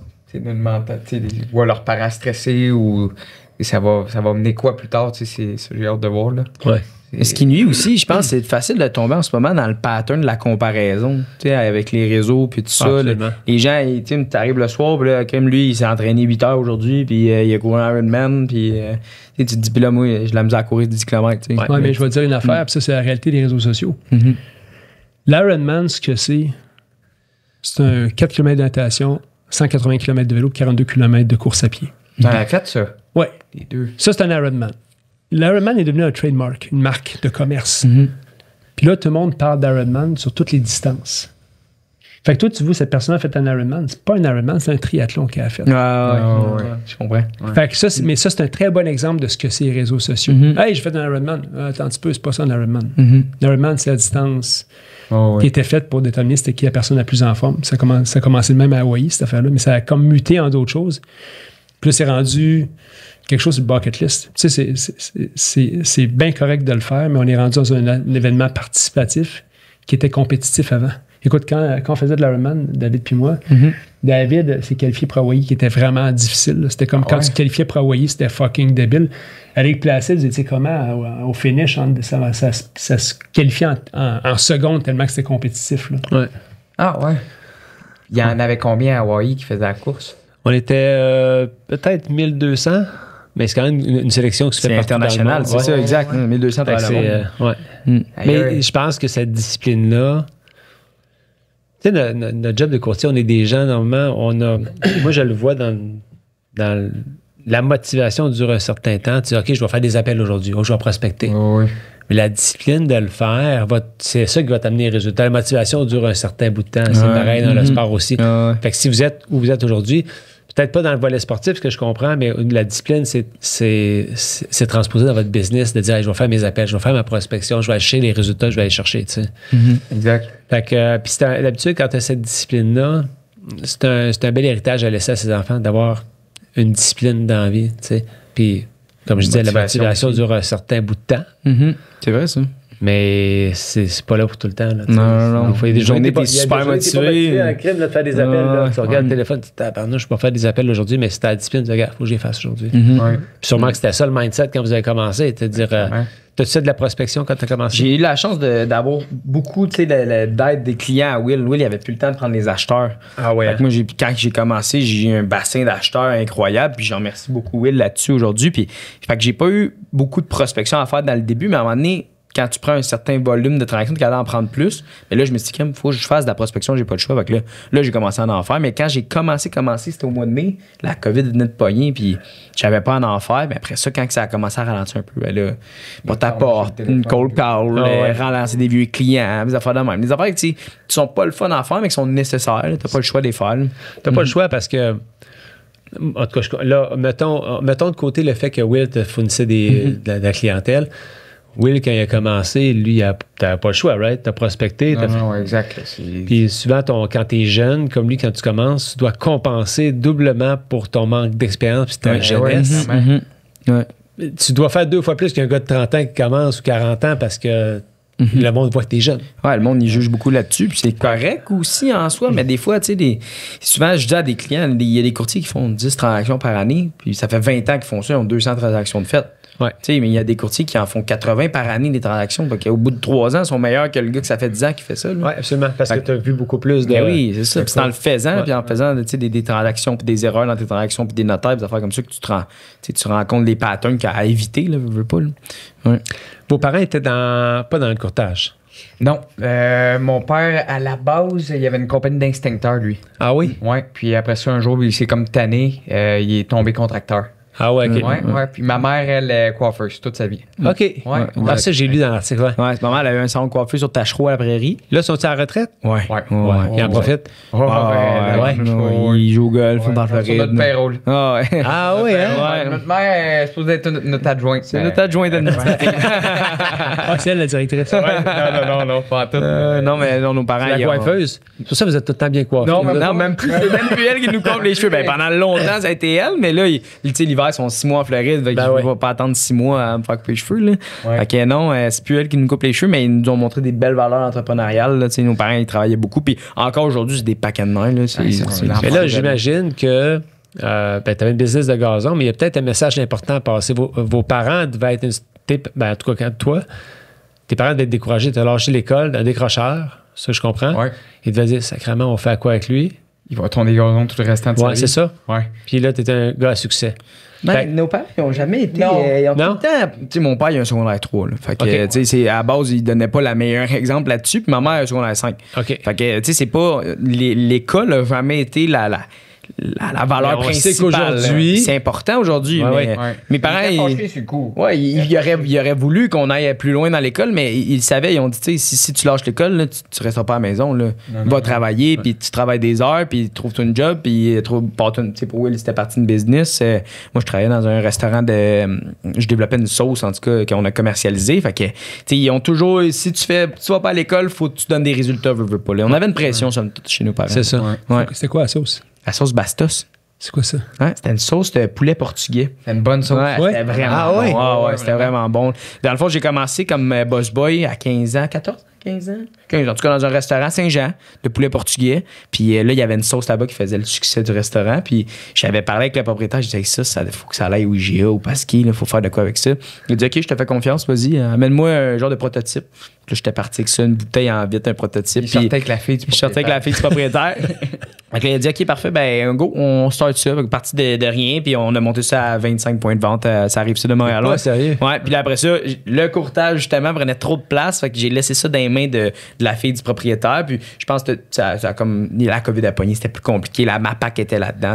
voient leurs parents stressés ou ça va mener quoi plus tard, c'est j'ai hâte de voir là. Ouais. Ce qui nuit aussi, je pense, c'est facile de tomber en ce moment dans le pattern de la comparaison, tu sais, avec les réseaux puis tout ça. Les gens, tu arrives le soir, puis là, comme lui, il s'est entraîné 8 heures aujourd'hui, puis il a couru un Ironman, puis tu te dis, puis là, moi, j'ai la misère à courir 10 km. Oui, mais je vais te dire une affaire, puis ça, c'est la réalité des réseaux sociaux. L'Ironman, ce que c'est un 4 km de natation, 180 km de vélo, 42 km de course à pied. T'en as fait ça? Oui. Les deux. Ça, c'est un Ironman. L'Ironman est devenu un trademark, une marque de commerce. Puis là, tout le monde parle d'Ironman sur toutes les distances. Fait que toi, tu vois, cette personne a fait un Ironman. C'est pas un Ironman, c'est un triathlon qu'elle a fait. Je comprends. Fait que ça, mais ça, c'est un très bon exemple de ce que c'est les réseaux sociaux. Hey, j'ai fait un Ironman. Attends un petit peu, c'est pas ça un Ironman. L'Ironman, c'est la distance qui était faite pour déterminer c'était qui la personne la plus en forme. Ça a commencé même à Hawaï, cette affaire-là, mais ça a comme muté en d'autres choses. Puis là, c'est rendu quelque chose sur le bucket list. Tu sais, c'est bien correct de le faire, mais on est rendu dans un événement participatif qui était compétitif avant. Écoute, quand on faisait de l'Ironman, David puis moi, David s'est qualifié pour Hawaï, qui était vraiment difficile. C'était comme quand tu te qualifiais pour Hawaï, c'était fucking débile. Avec Placide, vous étiez comment au finish? Ça se qualifiait en secondes tellement que c'était compétitif. Là. Ouais. Ah ouais. Il y en avait combien à Hawaï qui faisaient la course? On était peut-être 1200, mais c'est quand même une sélection qui se fait C'est international, c'est ça, exact. 1200 Fait que c'est, Mais je pense que cette discipline-là, tu sais, notre job de courtier, on est des gens, normalement, moi, je le vois dans la motivation dure un certain temps. Tu dis, OK, je vais faire des appels aujourd'hui, je vais prospecter. Mais la discipline de le faire, c'est ça qui va t'amener les résultats. La motivation dure un certain bout de temps. C'est pareil dans le sport aussi. Fait que si vous êtes où vous êtes aujourd'hui, peut-être pas dans le volet sportif, ce que je comprends, mais la discipline, c'est transposé dans votre business, de dire, hey, je vais faire mes appels, je vais faire ma prospection, je vais aller chercher les résultats, je vais aller chercher, tu sais. Exact. Fait que, puis d'habitude, quand tu as cette discipline-là, c'est un bel héritage à laisser à ses enfants, d'avoir une discipline dans la vie, tu sais. Puis, comme je disais, la motivation dure un certain bout de temps. C'est vrai, ça. Mais c'est pas là pour tout le temps. Là, non. Il y a des journées t'es super motivé. Un crime de faire des appels. Là. Tu regardes le téléphone, tu te dis, pardon, je peux pas faire des appels aujourd'hui, mais si t'as la discipline, tu dis, regarde, il faut que je les fasse aujourd'hui. Puis sûrement que c'était ça le mindset quand vous avez commencé, de dire, t'as-tu fait de la prospection quand tu as commencé? J'ai eu la chance d'avoir beaucoup d'aide des clients à Will. Will, il avait plus le temps de prendre les acheteurs. Ah ouais. Fait que moi, quand j'ai commencé, j'ai eu un bassin d'acheteurs incroyable. Puis j'en remercie beaucoup Will là-dessus aujourd'hui. Puis fait que j'ai pas eu beaucoup de prospection à faire dans le début, mais à un moment donné, quand tu prends un certain volume de transactions, tu es capable d'en prendre plus. Mais là, je me suis dit, il faut que je fasse de la prospection, j'ai pas le choix. Fait que là, j'ai commencé à en faire. Mais quand j'ai commencé, c'était au mois de mai, la COVID venait de pogner, puis j'avais pas à en faire. Mais après ça, quand ça a commencé à ralentir un peu, ben là, porte à porte, une cold call, relancer des vieux clients, des affaires de même. Des affaires qui sont pas le fun à faire, mais qui sont nécessaires. T'as pas le choix de les faire. T'as pas le choix parce que. En tout cas, là, mettons de côté le fait que Will te fournissait de la clientèle. Will, quand il a commencé, lui, t'avais pas le choix, right? T'as prospecté. Non, exact. Puis souvent, quand t'es jeune, comme lui, quand tu commences, tu dois compenser doublement pour ton manque d'expérience puis ta jeunesse. Tu dois faire 2 fois plus qu'un gars de 30 ans qui commence ou 40 ans parce que le monde voit que t'es jeune. Ouais, le monde, il juge beaucoup là-dessus. Puis c'est correct aussi en soi, mais des fois, tu sais, souvent, je dis à des clients, il y a des courtiers qui font 10 transactions par année, puis ça fait 20 ans qu'ils font ça, ils ont 200 transactions de fait. Ouais. Tu sais, mais il y a des courtiers qui en font 80 par année des transactions. Donc, au bout de 3 ans, ils sont meilleurs que le gars que ça fait 10 ans qui fait ça. Oui, absolument. Parce que tu as vu beaucoup plus de. Ben oui, c'est ça. Puis c'est en le faisant, puis en faisant des transactions, puis des erreurs dans tes transactions, puis des notaires, des affaires comme ça, que tu rends compte des patterns à éviter, là, veux pas. Là. Ouais. Vos parents étaient pas dans le courtage? Non. Mon père, à la base, il y avait une compagnie d'instincteurs, lui. Ah oui? Oui. Puis après ça, un jour, il s'est comme tanné. Il est tombé contracteur. Ah ouais, OK. Ouais. Puis ma mère, elle est coiffeuse toute sa vie. OK. Ouais. Ça, j'ai lu dans l'article. Ouais, c'est pas mal. Elle a eu un salon de coiffure sur Tachereau à la Prairie. Là, sont-ils à la retraite? Ouais. Ils en profitent? Ils jouent au golf dans le Floride. C'est notre payroll. Ah oui, hein? Notre mère est supposée être notre adjointe. C'est notre adjointe administrative. C'est elle la directrice. Non, pas tout. Non, mais nos parents. C'est la coiffeuse. C'est pour ça que vous êtes tout le temps bien coiffés. Non, même plus. C'est même plus elle qui nous coupe les cheveux. Ben, pendant longtemps, ça a été elle, mais là, l'hiver, ils sont 6 mois en Floride. Fait que je vais pas attendre 6 mois à me faire couper les cheveux. Là. Fait que non, c'est plus elle qui nous coupe les cheveux, mais ils nous ont montré des belles valeurs entrepreneuriales. Là. Nos parents, ils travaillaient beaucoup. Puis encore aujourd'hui, c'est des paquets de mains. Mais là, j'imagine que tu avais une business de gazon, mais il y a peut-être un message important à passer. Vos parents devaient être en tout cas, quand toi, tes parents devaient être découragés, t'as lâché l'école, un décrocheur, ça je comprends. Ouais. Ils devaient dire, sacrément, on fait à quoi avec lui? Il va tourner gazon tout le restant de sa Ouais, vie. c'est ça. Ouais. Puis là, t'étais un gars à succès. Fait- Nos parents, ils n'ont jamais été. Non. Ils ont Non? tout le temps. Tu sais, mon père, il a un secondaire 3. Là. Fait que, Ok. tu sais, à la base, il donnait pas le meilleur exemple là-dessus. Puis ma mère a un secondaire 5. OK. Fait que, tu sais, c'est pas. L'école a jamais été la valeur Mais on sait principale. qu'aujourd'hui- C'est important aujourd'hui. Ouais, mais Ouais. mes parents. Il était ils- fâché sur le coup. Ouais, il aurait voulu qu'on aille plus loin dans l'école, mais ils savaient, ils ont dit, tu sais, si tu lâches l'école, là, tu resteras pas à la maison. Là. Va travailler, puis tu travailles des heures, puis trouve-toi une job, puis tu sais, pour Will, c'était parti d'une business. Moi, je travaillais dans un restaurant je développais une sauce, en tout cas, qu'on a commercialisée. Fait que, tu sais, ils ont toujours, si tu vas pas à l'école, faut que tu donnes des résultats, veux pas. Là. On avait une pression, somme toute, chez nos parents. C'est ça. Ouais. C'était quoi la sauce? La sauce Bastos. C'est quoi ça? Ouais, c'était une sauce de poulet portugais. C'est une bonne sauce. Ouais, Ouais. c'était vraiment Ah ouais? bon. Ouais, c'était vraiment bon. Dans le fond, j'ai commencé comme boss boy à 15 ans, 14, 15 ans? 15 ans. En tout cas, dans un restaurant à Saint-Jean, de poulet portugais. Puis là, il y avait une sauce là-bas qui faisait le succès du restaurant. Puis j'avais parlé avec le propriétaire. J'ai dit, ça faut que ça aille au IGA, au Pasquier. Il faut faire de quoi avec ça. Il a dit, OK, je te fais confiance, vas-y, amène-moi un genre de prototype. Puis là, j'étais parti avec ça, une bouteille en vitre, un prototype. Il Puis sortait avec la fille du je sortais avec la fille du propriétaire. Donc là, il a dit, OK, parfait, ben, go, on start ça. Donc, parti de rien, puis on a monté ça à 25 points de vente. Ça arrive ça de Montréal. Ouais, sérieux? Ouais, puis là, après ça, le courtage, justement, prenait trop de place. Fait que j'ai laissé ça dans les mains de la fille du propriétaire. Puis je pense que ça a comme. La COVID a pogné, c'était plus compliqué. La MAPAC était là-dedans.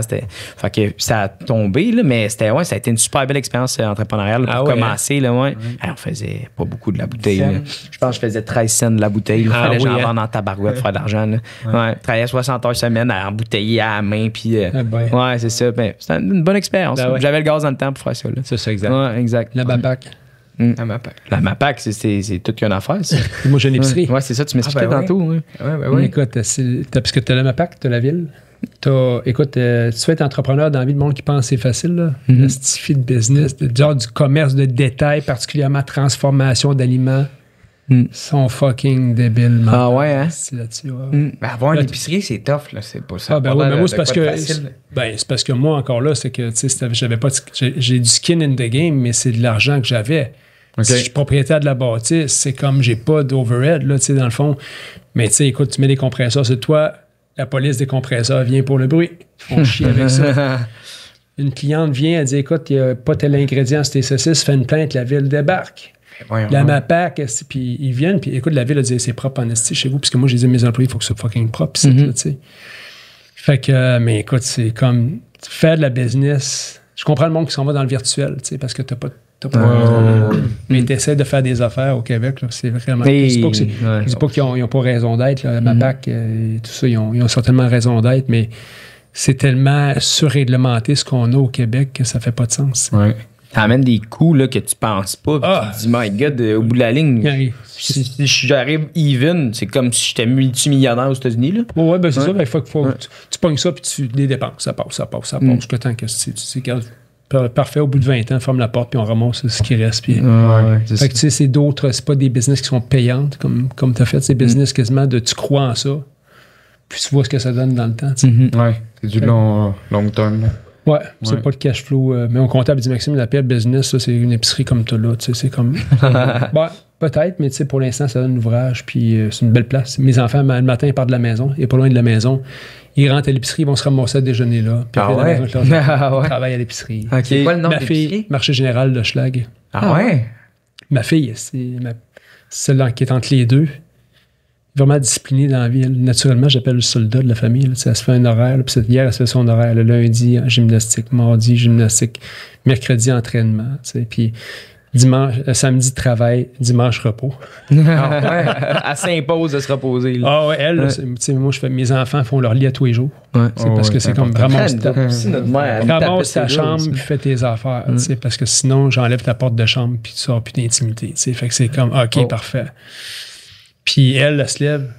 Fait que ça a tombé, là, mais ça a été une super belle expérience entrepreneuriale là, pour commencer. Là, ouais. Alors, on faisait pas beaucoup de la bouteille. Là. Je pense que je faisais 13 cents de la bouteille. Il fallait que j'en vende en tabarouette pour faire de l'argent. Là. Ouais. Travaillais 60 heures semaine à embouteiller à la main. Puis, ouais, c'est ça. Ben, c'était une bonne expérience. Ben ouais. J'avais le gaz dans le temps pour faire ça. Là. C'est ça, exact. Ouais, exact. La babac. La MAPAC. La MAPAC, c'est toute une affaire, ça. Moi, j'ai une épicerie. Ouais, c'est ça, tu m'expliquais ben tantôt. Ouais. Ouais. Écoute, parce que tu as la MAPAC, tu as la ville. Écoute, tu veux être entrepreneur dans la vie, le monde qui pense que c'est facile. Là. Le stifi de business, genre du commerce de détail, particulièrement transformation d'aliments, sont fucking débiles. Ah ouais, hein? C'est là-dessus. Ben, avoir une Là, épicerie, c'est tough, là. C'est pas ça. Ah, ben oui, mais moi, c'est parce que. C'est parce que moi, encore là, c'est que, tu sais, j'avais pas. J'ai du skin in the game, mais c'est de l'argent que j'avais. Okay. Si je suis propriétaire de la bâtisse, c'est comme j'ai pas d'overhead, là, tu sais, dans le fond. Mais, tu sais, écoute, tu mets des compresseurs, c'est toi, la police des compresseurs vient pour le bruit. On chie avec ça. Une cliente vient, elle dit, écoute, il n'y a pas tel ingrédient sur tes saucisses, fais une plainte, la ville débarque. La MAPAC, puis ils viennent, puis écoute, la ville a dit c'est propre en esti chez vous, parce que moi, j'ai dit à mes employés, il faut que ce soit fucking propre, tu sais. Fait que, mais écoute, c'est comme faire de la business. Je comprends le monde qui s'en va dans le virtuel, tu sais, parce que t'as pas. Mais t'essaies de faire des affaires au Québec, là, c'est vraiment. Je dis pas qu'ils n'ont pas raison d'être, la MAPAC, tout ça, ils ont certainement raison d'être, mais c'est tellement surréglementé ce qu'on a au Québec que ça fait pas de sens. Ouais. T'amènes des coûts là, que tu penses pas. Puis tu te dis, my God, au bout de la ligne, si j'arrive even, c'est comme si j'étais multimillionnaire aux États-Unis. Là. Ouais, ben c'est ça. Il faut que tu pognes ça puis tu les dépenses. Ça passe. Jusqu'à temps que tu sais, parfait, au bout de 20 ans, ferme la porte puis on ramasse ce qui reste. Puis, fait que tu sais, c'est pas des business qui sont payantes comme tu as fait. C'est business quasiment de tu crois en ça puis tu vois ce que ça donne dans le temps. Ouais, c'est du long terme. Là. Ouais, c'est pas le cash flow. Mais mon comptable dit Maxime, la paix business, ça, c'est une épicerie comme toi là. C'est comme. Peut-être, mais pour l'instant, ça donne l'ouvrage, puis c'est une belle place. Mes enfants, le matin, ils partent de la maison, et pas loin de la maison. Ils rentrent à l'épicerie, ils vont se ramasser à déjeuner là. Puis après, la maison, ils travaillent à l'épicerie. Okay. C'est quoi le nom de l'épicerie? Fille, marché général de Schlag. Ah ouais? Ma fille, c'est celle qui est entre les deux. Vraiment disciplinée dans la vie. Naturellement, j'appelle le soldat de la famille. Là. Elle se fait un horaire. Puis hier, elle se fait son horaire. Le lundi, gymnastique. Mardi, gymnastique. Mercredi, entraînement. Puis samedi, travail. Dimanche, repos. Elle s'impose de se reposer. Là. Ah ouais, elle, moi, mes enfants font leur lit à tous les jours. Ouais. C'est parce que c'est comme ramasse ta chambre puis fais tes affaires. Parce que sinon, j'enlève ta porte de chambre puis tu sors plus d'intimité. Fait que c'est comme, OK, parfait. Puis elle se lève,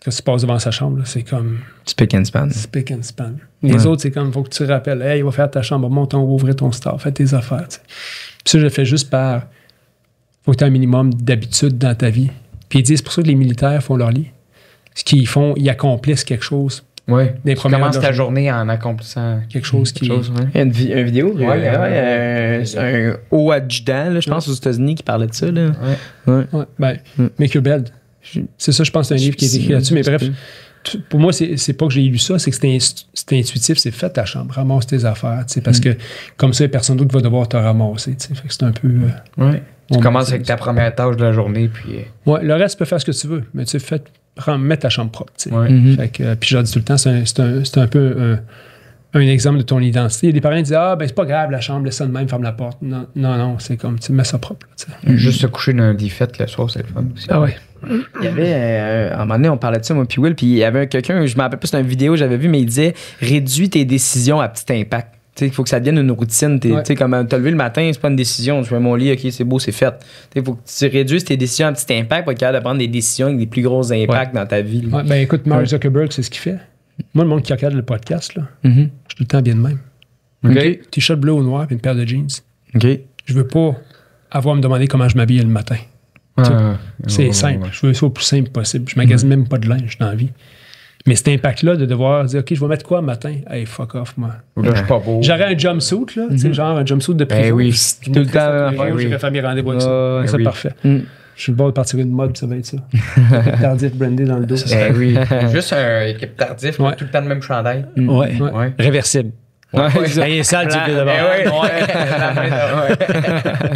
quand tu passes devant sa chambre, là, c'est comme... Spick and span. Spick and span. Les autres, c'est comme, il faut que tu te rappelles, hey, il va faire ta chambre, monte, on va ouvrir ton store, fais tes affaires. T'sais. Puis ça, je le fais juste par... faut que tu aies un minimum d'habitude dans ta vie. Puis ils disent, c'est pour ça que les militaires font leur lit. Ce qu'ils font, ils accomplissent quelque chose Ouais. Des Tu premières commences ta heures. journée en accomplissant Quelque chose qui. quelque chose. Ouais. Il y a une vidéo, Ouais, un haut adjudant, là, je pense, aux États-Unis qui parlait de ça. Là. Ouais. Ouais, ben, Mm. Make Your Bed. C'est ça, je pense, c'est un livre qui est écrit là-dessus. Mais bref, pour moi, c'est pas que j'ai lu ça, c'est que c'était intuitif, c'est fait ta chambre, ramasse tes affaires, tu sais, parce que comme ça, il y a personne d'autre qui va devoir te ramasser, tu sais. Fait que c'est un peu. Ouais. Tu on commences met- avec ta première tâche de la journée, puis. Ouais, le reste, tu peux faire ce que tu veux, mais tu sais, mets ta chambre propre, tu sais. Ouais. Mhm. Fait que, puis je leur dis tout le temps, c'est un peu un exemple de ton identité. Il y a des parents qui disent ah, ben c'est pas grave, la chambre, laisse ça de même, ferme la porte. Non, c'est comme, tu mets ça propre, tu sais. Juste se coucher dans un lit fait le soir, c'est le fun aussi. Ah ouais. Il y avait, à un moment donné, on parlait de ça, moi puis Will, puis il y avait quelqu'un, je me rappelle pas, c'était une vidéo que j'avais vue, mais il disait réduis tes décisions à petit impact. Il faut que ça devienne une routine. Ouais. Tu sais, comme te lever le matin, c'est pas une décision. Je fais mon lit, ok, c'est beau, c'est fait. Il faut que tu réduises tes décisions à petit impact pour être capable de prendre des décisions avec des plus gros impacts dans ta vie. là. Ouais, ben écoute, Mark Zuckerberg, c'est ce qu'il fait. Moi, le monde qui regarde le podcast, là, Mhm. je suis tout le temps bien de même. OK. T-shirt bleu ou noir puis une paire de jeans. OK. Je veux pas avoir à me demander comment je m'habille le matin. C'est simple. Je veux ça au plus simple possible. Je magasine même pas de linge dans la vie. Mais cet impact-là de devoir dire, OK, je vais mettre quoi le matin? Hey, fuck off, moi. Là, je suis pas beau. J'aurais un jumpsuit, là, tu sais, genre un jumpsuit de prison. Ben oui. Je Tout le mettrais temps, ça tous les ouais, jours, oui. j'irais faire mes rendez-vous avec ça. Ouais, C'est oui. parfait. Mm. Je suis le bord de partir une mode, ça va être ça. Tardif brandé dans le dos. Ben oui. Juste un équipe tardif, Ouais. tout le temps le même chandail. Ouais. Ouais. Réversible. Ouais, Il est sale, tu le fais d'abord.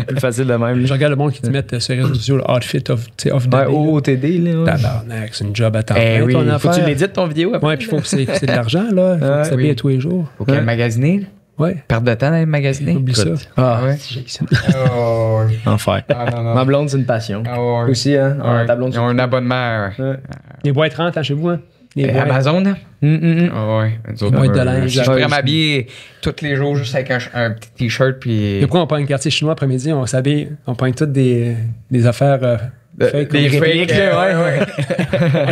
plus facile de même. Je regarde le monde qui te met sur les réseaux sociaux le outfit of the Ouais, day. OOTD, là. Ouais. Tabarnak, c'est une job à temps Eh plein, oui. ton Faut que tu affaire. l'édites ton vidéo après. Ouais, puis il faut que c'est de l'argent, là. Il faut que tu t'habilles oui. à tous les jours. Faut qu'elle magasiner. Ouais, Perdre de temps d'aller magasiner. oublie ça. Ah, Ouais. Oh, oui. enfer. Ah, non, non. Ma blonde, c'est une passion. Ah, ouais. Aussi, hein. Ouais. Ta blonde, Ils ont un abonnement. Ouais. Les boîtes rentrent hein, chez vous, hein? Les boîtes. Amazon, là? Hum, hum, hum. Ah ouais. Nous autres, boîtes de linge. Je pourrais m'habiller tous les jours juste avec un petit t-shirt. Puis... De quoi on prend un quartier chinois après-midi, on s'habille, on prend toutes des affaires fake. Des on- répliques, ouais.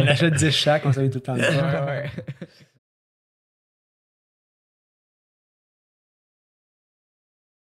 On achète 10 chaque, on s'habille tout le temps. Ouais, ouais.